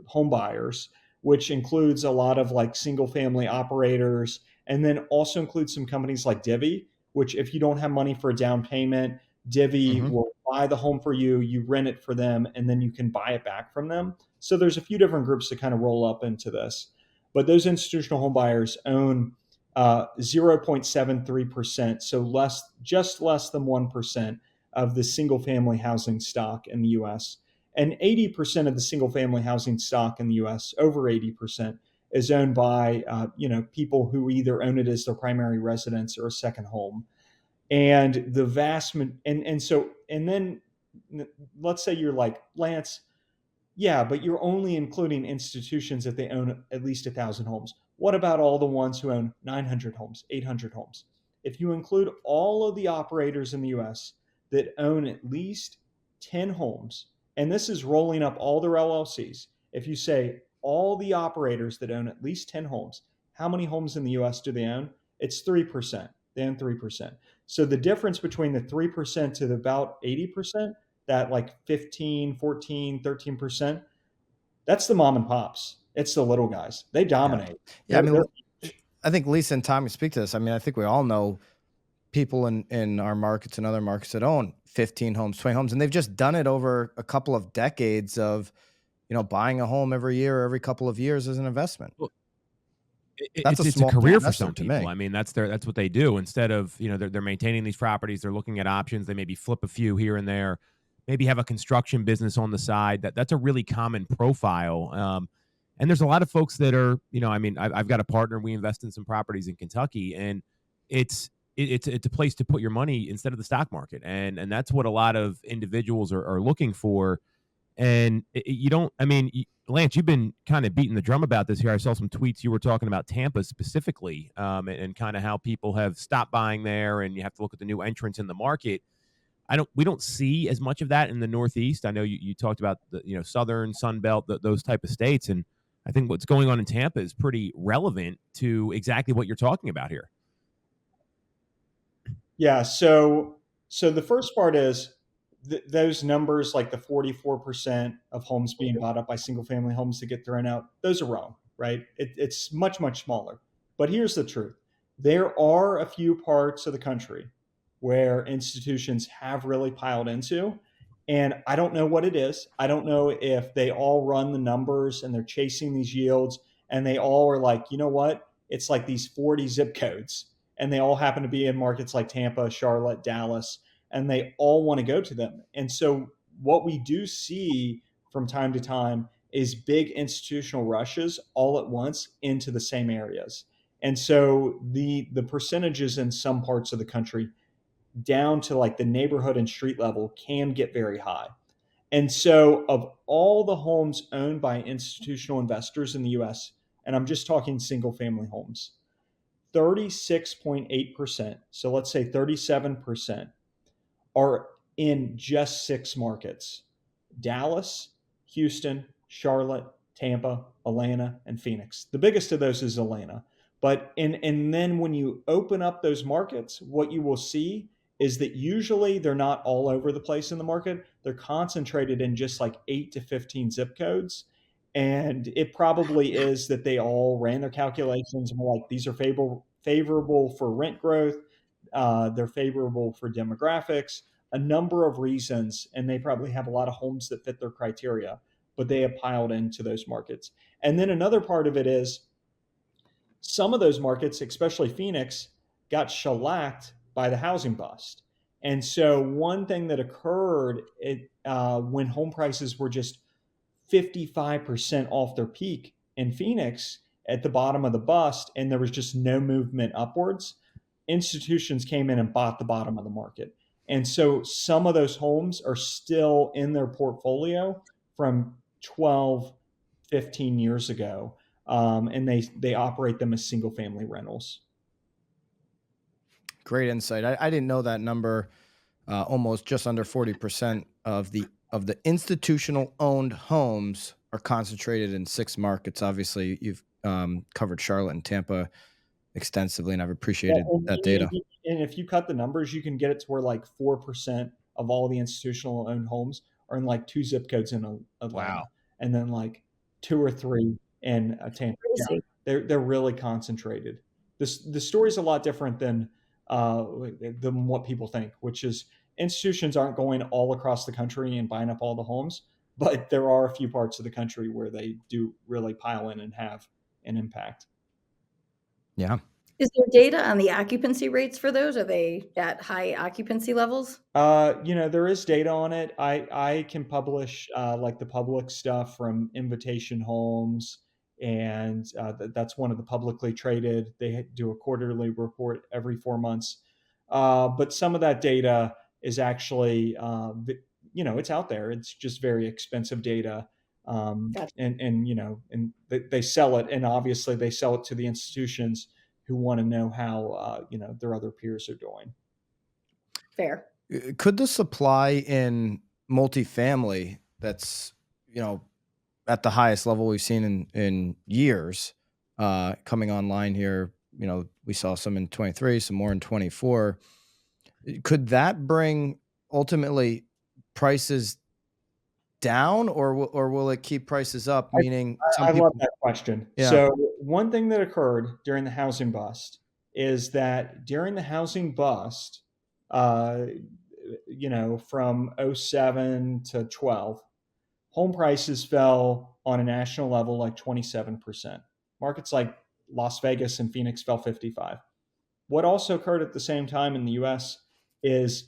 D: home buyers, which includes a lot of like single family operators, and then also includes some companies like Divvy, which if you don't have money for a down payment, Divvy will buy the home for you, you rent it for them, and then you can buy it back from them. So there's a few different groups that kind of roll up into this. But those institutional home buyers own 0.73%, so just less than 1% of the single family housing stock in the US. And 80% of the single family housing stock in the US, over 80%, is owned by people who either own it as their primary residence or a second home. And the vast and then let's say you're like, Lance, yeah, but you're only including institutions that they own at least 1,000 homes. What about all the ones who own 900 homes, 800 homes? If you include all of the operators in the US that own at least 10 homes, and this is rolling up all their LLCs, if you say all the operators that own at least 10 homes, how many homes in the US do they own? It's 3%. They own 3%. So the difference between the 3% to about 80%, that like 15, 14, 13%, that's the mom and pops. It's the little guys. They dominate.
A: Yeah, I mean, I think Lisa and Tommy speak to this. I mean, I think we all know people in our markets and other markets that own 15 homes, 20 homes, and they've just done it over a couple of decades of, buying a home every year or every couple of years as an investment.
C: Well,
A: That's
C: it's a career for some people. I mean, that's what they do. Instead of, they're maintaining these properties, they're looking at options. They maybe flip a few here and there, maybe have a construction business on the side. That's a really common profile. And there's a lot of folks that are, I've got a partner. We invest in some properties in Kentucky, and it's a place to put your money instead of the stock market, and that's what a lot of individuals are looking for. And Lance, you've been kind of beating the drum about this here. I saw some tweets you were talking about Tampa specifically, and kind of how people have stopped buying there, and you have to look at the new entrants in the market. We don't see as much of that in the Northeast. I know you talked about the Southern Sun Belt, those type of states, and I think what's going on in Tampa is pretty relevant to exactly what you're talking about here.
D: Yeah. So the first part is those numbers, like the 44% of homes being bought up by single family homes that get thrown out, those are wrong, right? It's much, much smaller. But here's the truth. There are a few parts of the country where institutions have really piled into, and I don't know what it is. I don't know if they all run the numbers and they're chasing these yields, and they all are like, you know what? It's like these 40 zip codes, and they all happen to be in markets like Tampa, Charlotte, Dallas, and they all want to go to them. And so what we do see from time to time is big institutional rushes all at once into the same areas. And so the percentages in some parts of the country down to like the neighborhood and street level can get very high. And so of all the homes owned by institutional investors in the US, and I'm just talking single family homes, 36.8%, so let's say 37%, are in just 6 markets: Dallas, Houston, Charlotte, Tampa, Atlanta, and Phoenix. The biggest of those is Atlanta. But and then when you open up those markets, what you will see is that usually they're not all over the place in the market. They're concentrated in just like 8 to 15 zip codes. And it probably is that they all ran their calculations and were like, these are favorable for rent growth. They're favorable for demographics, a number of reasons, and they probably have a lot of homes that fit their criteria, but they have piled into those markets. And then another part of it is some of those markets, especially Phoenix, got shellacked by the housing bust. And so one thing that occurred when home prices were just 55% off their peak in Phoenix at the bottom of the bust, and there was just no movement upwards, institutions came in and bought the bottom of the market. And so some of those homes are still in their portfolio from 12, 15 years ago. And they operate them as single family rentals.
A: Great insight. I didn't know that number. Almost just under 40% of the institutional owned homes are concentrated in 6 markets. Obviously, you've covered Charlotte and Tampa extensively, and I've appreciated that data.
D: And if you cut the numbers, you can get it to where like 4% of all the institutional owned homes are in like 2 zip codes in Atlanta.
C: Wow.
D: And then like 2 or 3 in Tampa. Yeah, they're really concentrated. The story's a lot different than what people think, which is institutions aren't going all across the country and buying up all the homes, but there are a few parts of the country where they do really pile in and have an impact.
A: Yeah.
B: Is there data on the occupancy rates for those? Are they at high occupancy levels?
D: There is data on it. I can publish like the public stuff from Invitation Homes, and that's one of the publicly traded. They do a quarterly report every 4 months. But some of that data is actually, it's out there. It's just very expensive data.
B: Gotcha.
D: And they sell it, and obviously they sell it to the institutions who want to know how their other peers are doing.
B: Fair.
A: Could the supply in multifamily that's at the highest level we've seen in years coming online here, we saw some in 23, some more in 24. Could that bring ultimately prices down, or will it keep prices up? Meaning,
D: I love that question.
A: Yeah.
D: So one thing that occurred during the housing bust is that during the housing bust, from 07 to 12, home prices fell on a national level like 27%. Markets like Las Vegas and Phoenix fell 55%. What also occurred at the same time in the US is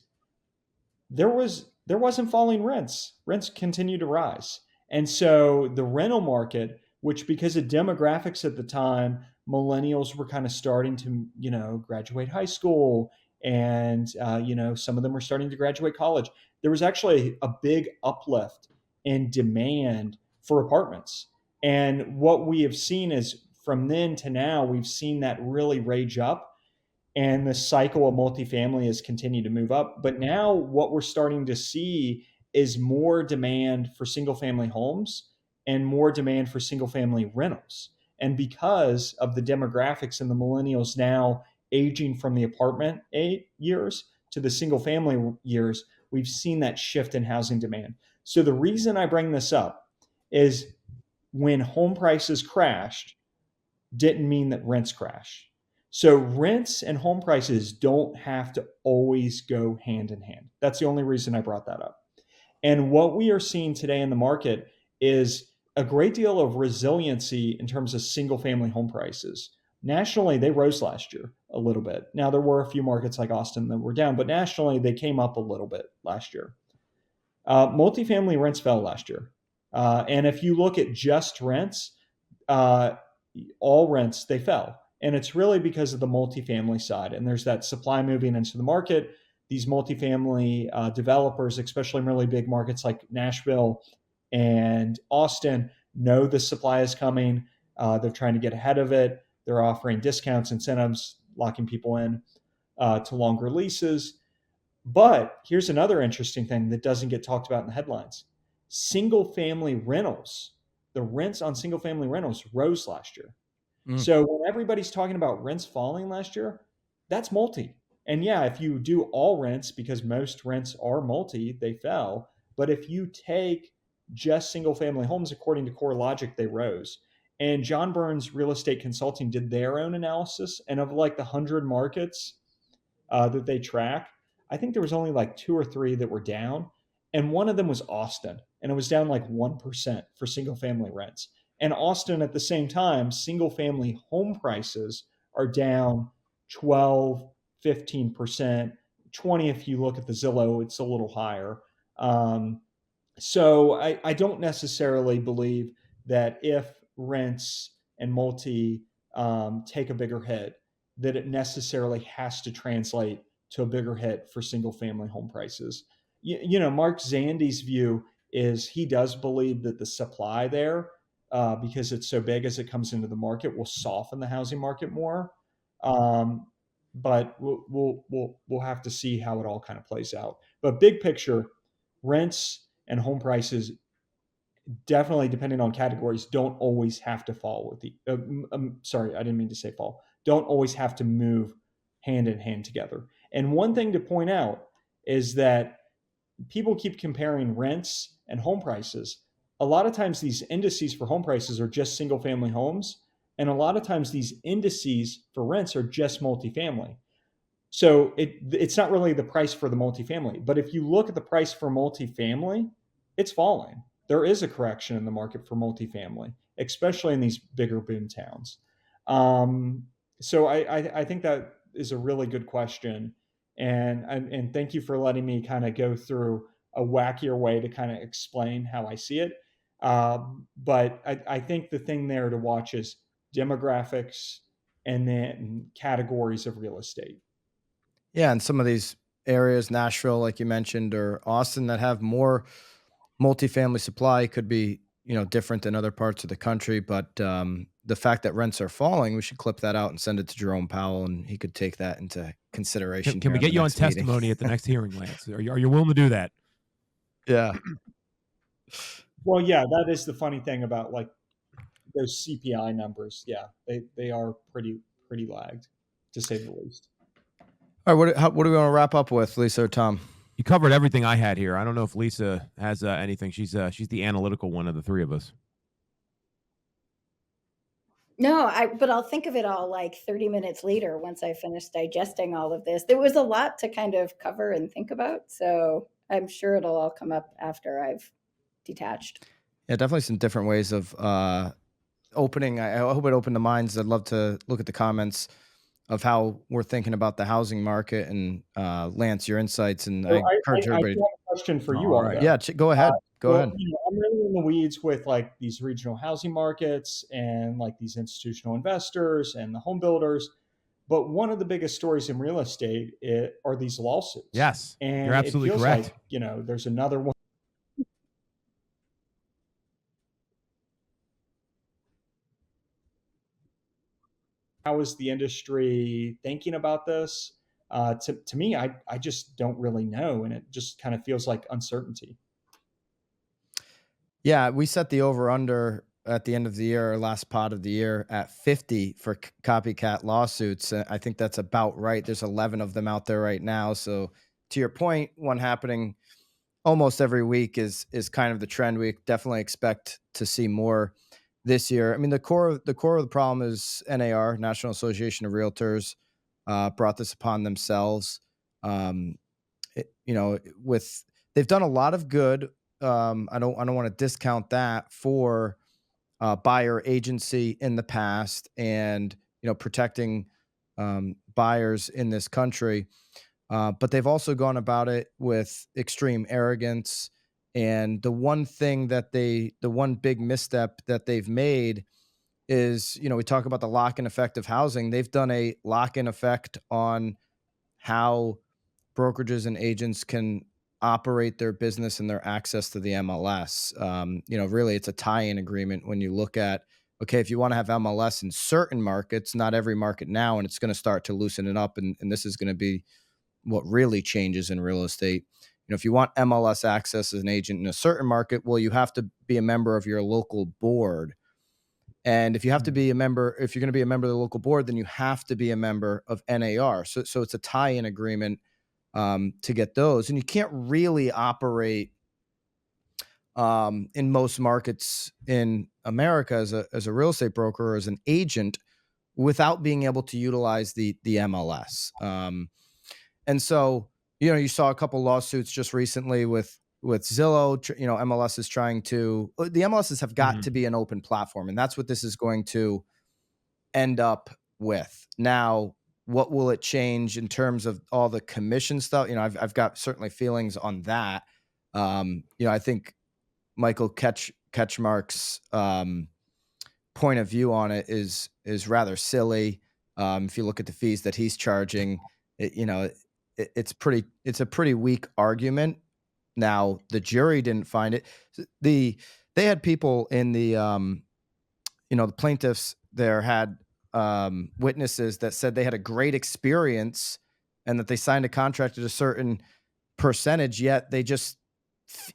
D: there wasn't falling rents. Rents continued to rise. And so the rental market, which because of demographics at the time, millennials were kind of starting to, graduate high school, and, some of them were starting to graduate college. There was actually a big uplift in demand for apartments. And what we have seen is from then to now, we've seen that really rage up. And the cycle of multifamily has continued to move up. But now what we're starting to see is more demand for single family homes and more demand for single family rentals. And because of the demographics and the millennials now aging from the apartment years to the single family years, we've seen that shift in housing demand. So the reason I bring this up is when home prices crashed, didn't mean that rents crashed. So rents and home prices don't have to always go hand in hand. That's the only reason I brought that up. And what we are seeing today in the market is a great deal of resiliency in terms of single family home prices. Nationally, they rose last year a little bit. Now, there were a few markets like Austin that were down, but nationally, they came up a little bit last year. Multifamily rents fell last year. And if you look at just rents, all rents, they fell. And it's really because of the multifamily side. And there's that supply moving into the market. These multifamily developers, especially in really big markets like Nashville and Austin, know the supply is coming. They're trying to get ahead of it. They're offering discounts, incentives, locking people in to longer leases. But here's another interesting thing that doesn't get talked about in the headlines. Single family rentals, the rents on single family rentals rose last year.
A: Mm.
D: So when everybody's talking about rents falling last year, that's multi. And yeah, if you do all rents, because most rents are multi, they fell. But if you take just single family homes, according to CoreLogic, they rose. And John Burns Real Estate Consulting did their own analysis. And of like the 100 markets that they track, I think there was only like 2 or 3 that were down. And one of them was Austin. And it was down like 1% for single family rents. And Austin, at the same time, single family home prices are down 12, 15%, 20 if you look at the Zillow, it's a little higher. So I don't necessarily believe that if rents and multi take a bigger hit, that it necessarily has to translate to a bigger hit for single family home prices. Mark Zandi's view is he does believe that the supply there, because it's so big as it comes into the market, will soften the housing market more. But we'll have to see how it all kind of plays out. But big picture, rents and home prices, definitely depending on categories, don't always have to fall with the sorry, I didn't mean to say fall, don't always have to move hand in hand together. And one thing to point out is that people keep comparing rents and home prices. A lot of times these indices for home prices are just single family homes, and a lot of times these indices for rents are just multifamily. So it's not really the price for the multifamily. But if you look at the price for multifamily, it's falling. There is a correction in the market for multifamily, especially in these bigger boom towns. So I think that is a really good question. And thank you for letting me kind of go through a wackier way to kind of explain how I see it. But I think the thing there to watch is demographics and then categories of real estate.
A: Yeah, and some of these areas, Nashville, like you mentioned, or Austin, that have more multifamily supply could be, different than other parts of the country. But the fact that rents are falling, we should clip that out and send it to Jerome Powell, and he could take that into consideration
C: Can
A: here
C: we
A: in
C: get
A: the
C: you on
A: next meeting.
C: testimony at the next hearing, Lance? Are you willing to do that?
A: Yeah.
D: Well, yeah, that is the funny thing about like those CPI numbers. Yeah, they are pretty lagged, to say the least.
A: All right. What do we want to wrap up with, Lisa or Tom?
C: You covered everything I had here. I don't know if Lisa has anything. She's the analytical one of the three of us.
B: No, but I'll think of it all like 30 minutes later once I finish digesting all of this. There was a lot to kind of cover and think about, so I'm sure it'll all come up after I've detached.
A: Yeah, definitely some different ways of opening. I hope it opened the minds. I'd love to look at the comments of how we're thinking about the housing market, and Lance, your insights. And
D: So
A: I encourage
D: I
A: everybody.
D: do have a question for you
A: All
D: all,
A: right.
D: though.
A: Yeah, go ahead. Go
D: Well,
A: ahead.
D: I'm really in the weeds with like these regional housing markets and like these institutional investors and the home builders. But one of the biggest stories in real estate are these lawsuits.
C: Yes,
D: and
C: you're absolutely
D: it feels
C: correct.
D: like, there's another one. How is the industry thinking about this? To me, I just don't really know, and it just kind of feels like uncertainty.
A: Yeah, we set the over under at the end of the year, or last pod of the year, at 50 for copycat lawsuits. I think that's about right. There's 11 of them out there right now. So to your point, one happening almost every week is kind of the trend. We definitely expect to see more this year. I mean, the core of the problem is NAR, National Association of Realtors, brought this upon themselves. They've done a lot of good. I don't want to discount that for buyer agency in the past, and protecting buyers in this country. But they've also gone about it with extreme arrogance. And the one big misstep that they've made is, we talk about the lock-in effect of housing. They've done a lock-in effect on how brokerages and agents can operate their business and their access to the MLS. Really, it's a tie-in agreement when you look at okay, if you want to have MLS in certain markets, not every market now, and it's going to start to loosen it up. And this is going to be what really changes in real estate. If you want MLS access as an agent in a certain market, well, you have to be a member of your local board. And if you have to be a member, if you're going to be a member of the local board, then you have to be a member of NAR. So it's a tie-in agreement to get those. And you can't really operate in most markets in America as a real estate broker or as an agent without being able to utilize the MLS. And so, you saw a couple lawsuits just recently with Zillow. MLS is trying to, the MLSs have got to be an open platform, and that's what this is going to end up with. Now, what will it change in terms of all the commission stuff? I've got certainly feelings on that. I think Michael Ketchmark's point of view on it is rather silly. If you look at the fees that he's charging, it's a pretty weak argument. Now, the jury didn't find it. They had people in the the plaintiffs there had witnesses that said they had a great experience and that they signed a contract at a certain percentage, yet they just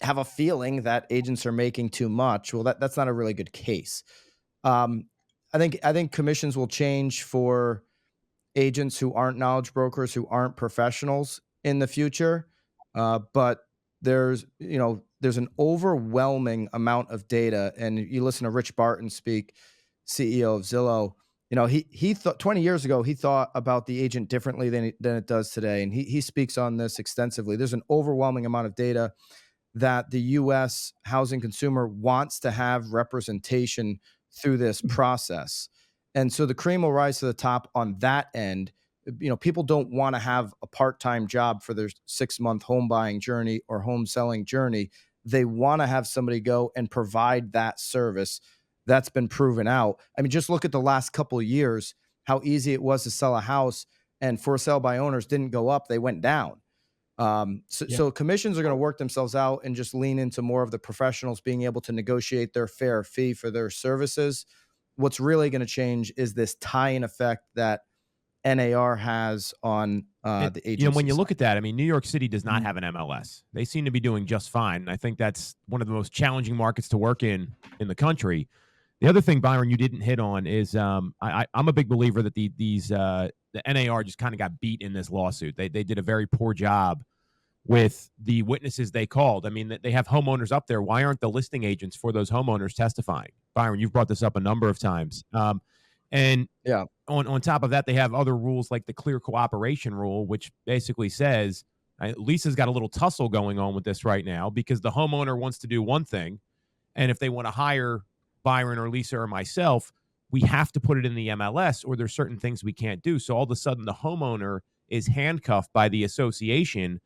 A: have a feeling that agents are making too much. Well, that's not a really good case. I think commissions will change for agents who aren't knowledge brokers, who aren't professionals in the future. But there's an overwhelming amount of data. And you listen to Rich Barton speak, CEO of Zillow. He thought 20 years ago, he thought about the agent differently than it does today. And he speaks on this extensively. There's an overwhelming amount of data that the U.S. housing consumer wants to have representation through this process. And so the cream will rise to the top on that end. People don't want to have a part-time job for their 6-month home buying journey or home selling journey. They want to have somebody go and provide that service. That's been proven out. I mean, just look at the last couple of years, how easy it was to sell a house, and for sale by owners didn't go up, they went down. So commissions are going to work themselves out and just lean into more of the professionals being able to negotiate their fair fee for their services. What's really going to change is this tie-in effect that NAR has on the agency.
C: When you look at that, I mean, New York City does not have an MLS. They seem to be doing just fine. And I think that's one of the most challenging markets to work in the country. The other thing, Byron, you didn't hit on is I'm a big believer that the NAR just kind of got beat in this lawsuit. They did a very poor job with the witnesses they called. I mean, they have homeowners up there. Why aren't the listing agents for those homeowners testifying? Byron, you've brought this up a number of times. And on top of that, they have other rules like the clear cooperation rule, which basically says, Lisa's got a little tussle going on with this right now because the homeowner wants to do one thing. And if they want to hire Byron or Lisa or myself, we have to put it in the MLS or there's certain things we can't do. So all of a sudden the homeowner is handcuffed by the association.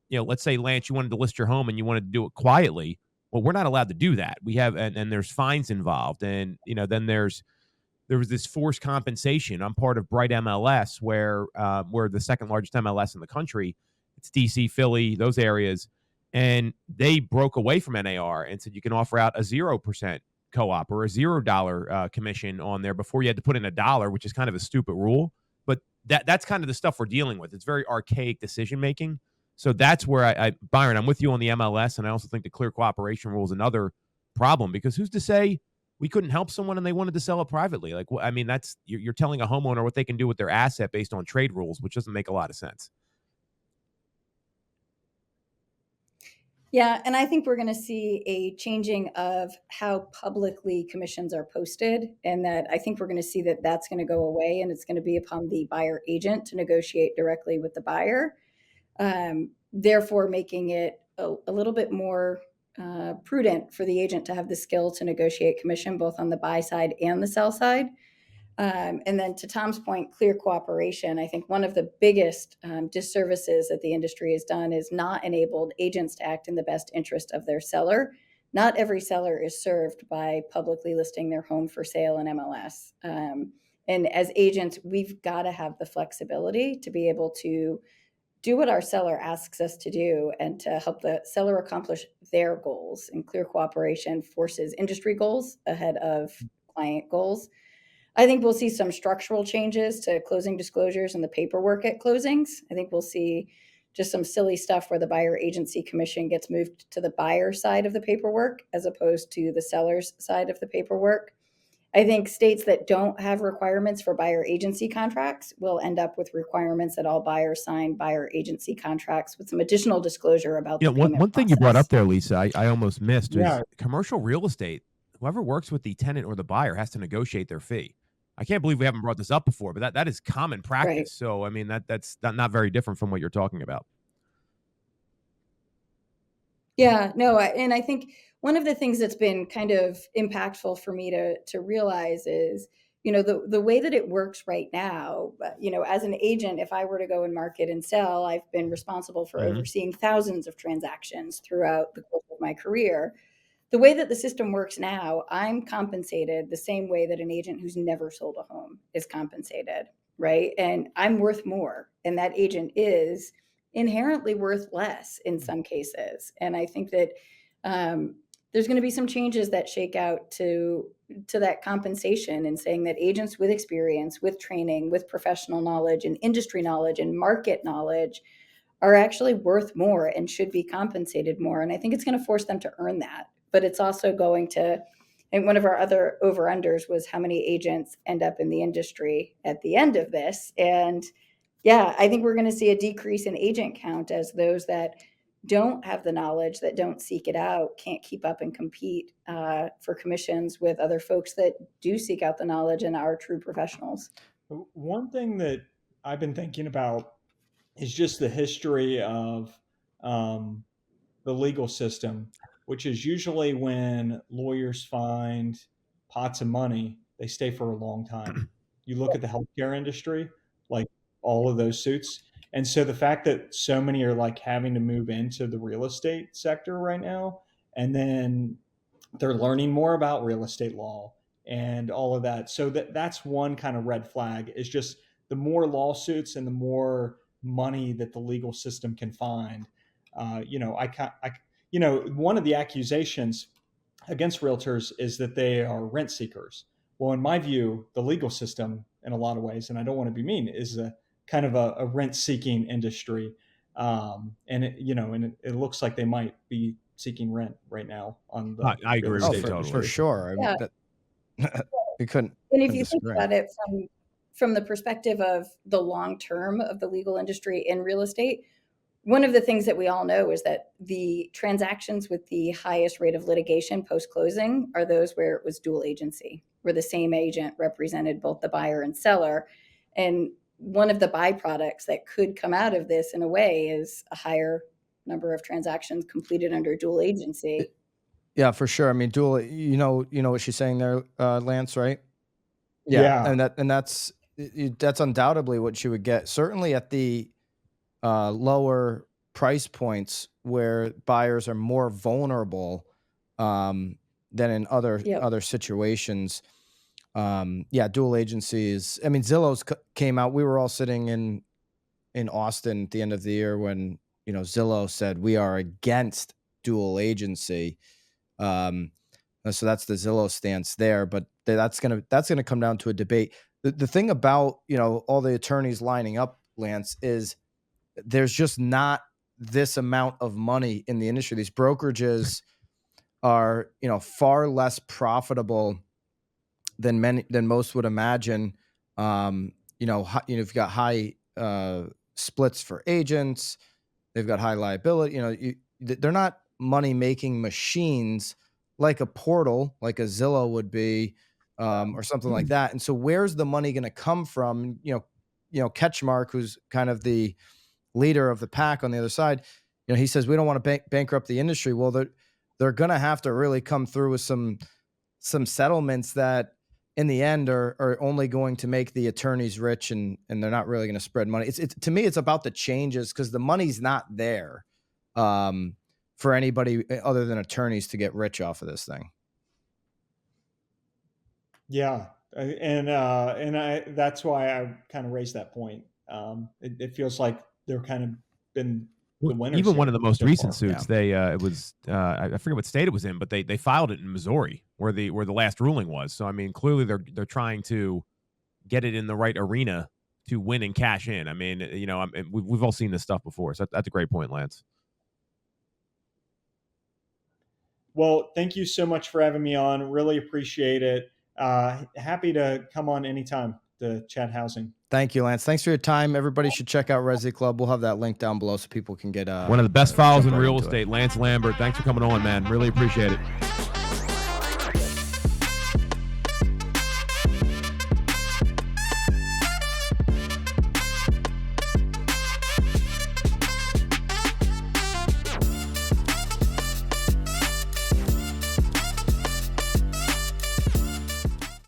C: Let's say, Lance, you wanted to list your home and you wanted to do it quietly. Well, we're not allowed to do that. We have, and there's fines involved. And, then there was this forced compensation. I'm part of Bright MLS, where we're the second largest MLS in the country. It's DC, Philly, those areas. And they broke away from NAR and said you can offer out a 0% co-op or a $0 commission on there before you had to put in $1, which is kind of a stupid rule. But that's kind of the stuff we're dealing with. It's very archaic decision making. So that's where Byron, I'm with you on the MLS, and I also think the clear cooperation rule is another problem because who's to say we couldn't help someone and they wanted to sell it privately? Like, I mean, that's you're telling a homeowner what they can do with their asset based on trade rules, which doesn't make a lot of sense.
B: Yeah, and I think we're going to see a changing of how publicly commissions are posted, and that I think we're going to see that that's going to go away, and it's going to be upon the buyer agent to negotiate directly with the buyer, therefore making it a little bit more prudent for the agent to have the skill to negotiate commission both on the buy side and the sell side. And then to Tom's point, clear cooperation. I think one of the biggest disservices that the industry has done is not enabled agents to act in the best interest of their seller. Not every seller is served by publicly listing their home for sale in MLS. And as agents, we've got to have the flexibility to be able to do what our seller asks us to do and to help the seller accomplish their goals. And clear cooperation forces industry goals ahead of client goals. I think we'll see some structural changes to closing disclosures and the paperwork at closings. I think we'll see just some silly stuff where the buyer agency commission gets moved to the buyer side of the paperwork as opposed to the seller's side of the paperwork. I think states that don't have requirements for buyer agency contracts will end up with requirements that all buyers sign buyer agency contracts with some additional disclosure about the payment
C: One thing you brought up
B: process.
C: there, Lisa, I almost missed was
D: Yeah.
C: commercial real estate. Whoever works with the tenant or the buyer has to negotiate their fee. I can't believe we haven't brought this up before, but that is common practice.
B: Right.
C: So, I mean, that's not very different from what you're talking about.
B: Yeah, no, and I think one of the things that's been kind of impactful for me to realize is, the way that it works right now, as an agent, if I were to go and market and sell, I've been responsible for
C: Mhm.
B: overseeing thousands of transactions throughout the course of my career. The way that the system works now, I'm compensated the same way that an agent who's never sold a home is compensated, right? And I'm worth more, and that agent is inherently worth less in some cases. And I think that there's going to be some changes that shake out to that compensation, and saying that agents with experience, with training, with professional knowledge and industry knowledge and market knowledge are actually worth more and should be compensated more. And I think it's going to force them to earn that. But it's also going to, and one of our other over-unders was how many agents end up in the industry at the end of this. And yeah, I think we're going to see a decrease in agent count as those that don't have the knowledge, that don't seek it out, can't keep up and compete for commissions with other folks that do seek out the knowledge and are true professionals.
D: One thing that I've been thinking about is just the history of the legal system, which is usually when lawyers find pots of money, they stay for a long time. You look at the healthcare industry, like all of those suits. And so the fact that so many are like having to move into the real estate sector right now, and then they're learning more about real estate law and all of that. So that's one kind of red flag, is just the more lawsuits and the more money that the legal system can find. One of the accusations against realtors is that they are rent seekers. Well, in my view, the legal system, in a lot of ways, and I don't want to be mean, is a kind of a rent seeking industry. And it looks like they might be seeking rent right now on the
C: I agree
D: real
C: with
D: estate
C: you
A: for
C: totally.
A: sure. I mean,
B: Yeah.
A: we couldn't
B: And if you think
A: disagree.
B: about it from the perspective of the long term of the legal industry in real estate, one of the things that we all know is that the transactions with the highest rate of litigation post-closing are those where it was dual agency, where the same agent represented both the buyer and seller. And one of the byproducts that could come out of this in a way is a higher number of transactions completed under dual agency.
A: Yeah, for sure. I mean, dual. You know what she's saying there, Lance, right? Yeah,
D: Yeah.
A: and that's undoubtedly what you would get. Certainly at the lower price points where buyers are more vulnerable than in
B: Yep.
A: other situations. Yeah, dual agencies. I mean, Zillow's came out. We were all sitting in Austin at the end of the year when Zillow said we are against dual agency. So that's the Zillow stance there, but that's gonna come down to a debate. The thing about all the attorneys lining up, Lance, is there's just not this amount of money in the industry. These brokerages are far less profitable than most would imagine. You've got high splits for agents. They've got high liability. They're not money making machines like a portal, like a Zillow would be, or something like that. And so, where's the money going to come from? Ketchmark, who's kind of the leader of the pack on the other side, he says we don't want to bankrupt the industry. Well, they're going to have to really come through with some settlements that in the end are only going to make the attorneys rich, and they're not really going to spread money. It's to me, it's about the changes, because the money's not there for anybody other than attorneys to get rich off of this thing.
D: Yeah, and that's why I kind of raised that point. It feels like they're kind of been the
C: Well,
D: winners
C: even one
D: here
C: of the most
D: so
C: recent
D: far.
C: suits, they it was I forget what state it was in, but they filed it in Missouri. where the last ruling was. So I mean, clearly they're trying to get it in the right arena to win and cash in. I mean, we've all seen this stuff before. So that's a great point, Lance.
D: Well, thank you so much for having me on. Really appreciate it. Happy to come on anytime to chat housing.
A: Thank you, Lance. Thanks for your time. Everybody should check out ResiClub. We'll have that link down below so people can get
C: one of the best files in
A: jump right
C: real
A: into it.
C: estate, Lance Lambert. Thanks for coming on, man. Really appreciate it.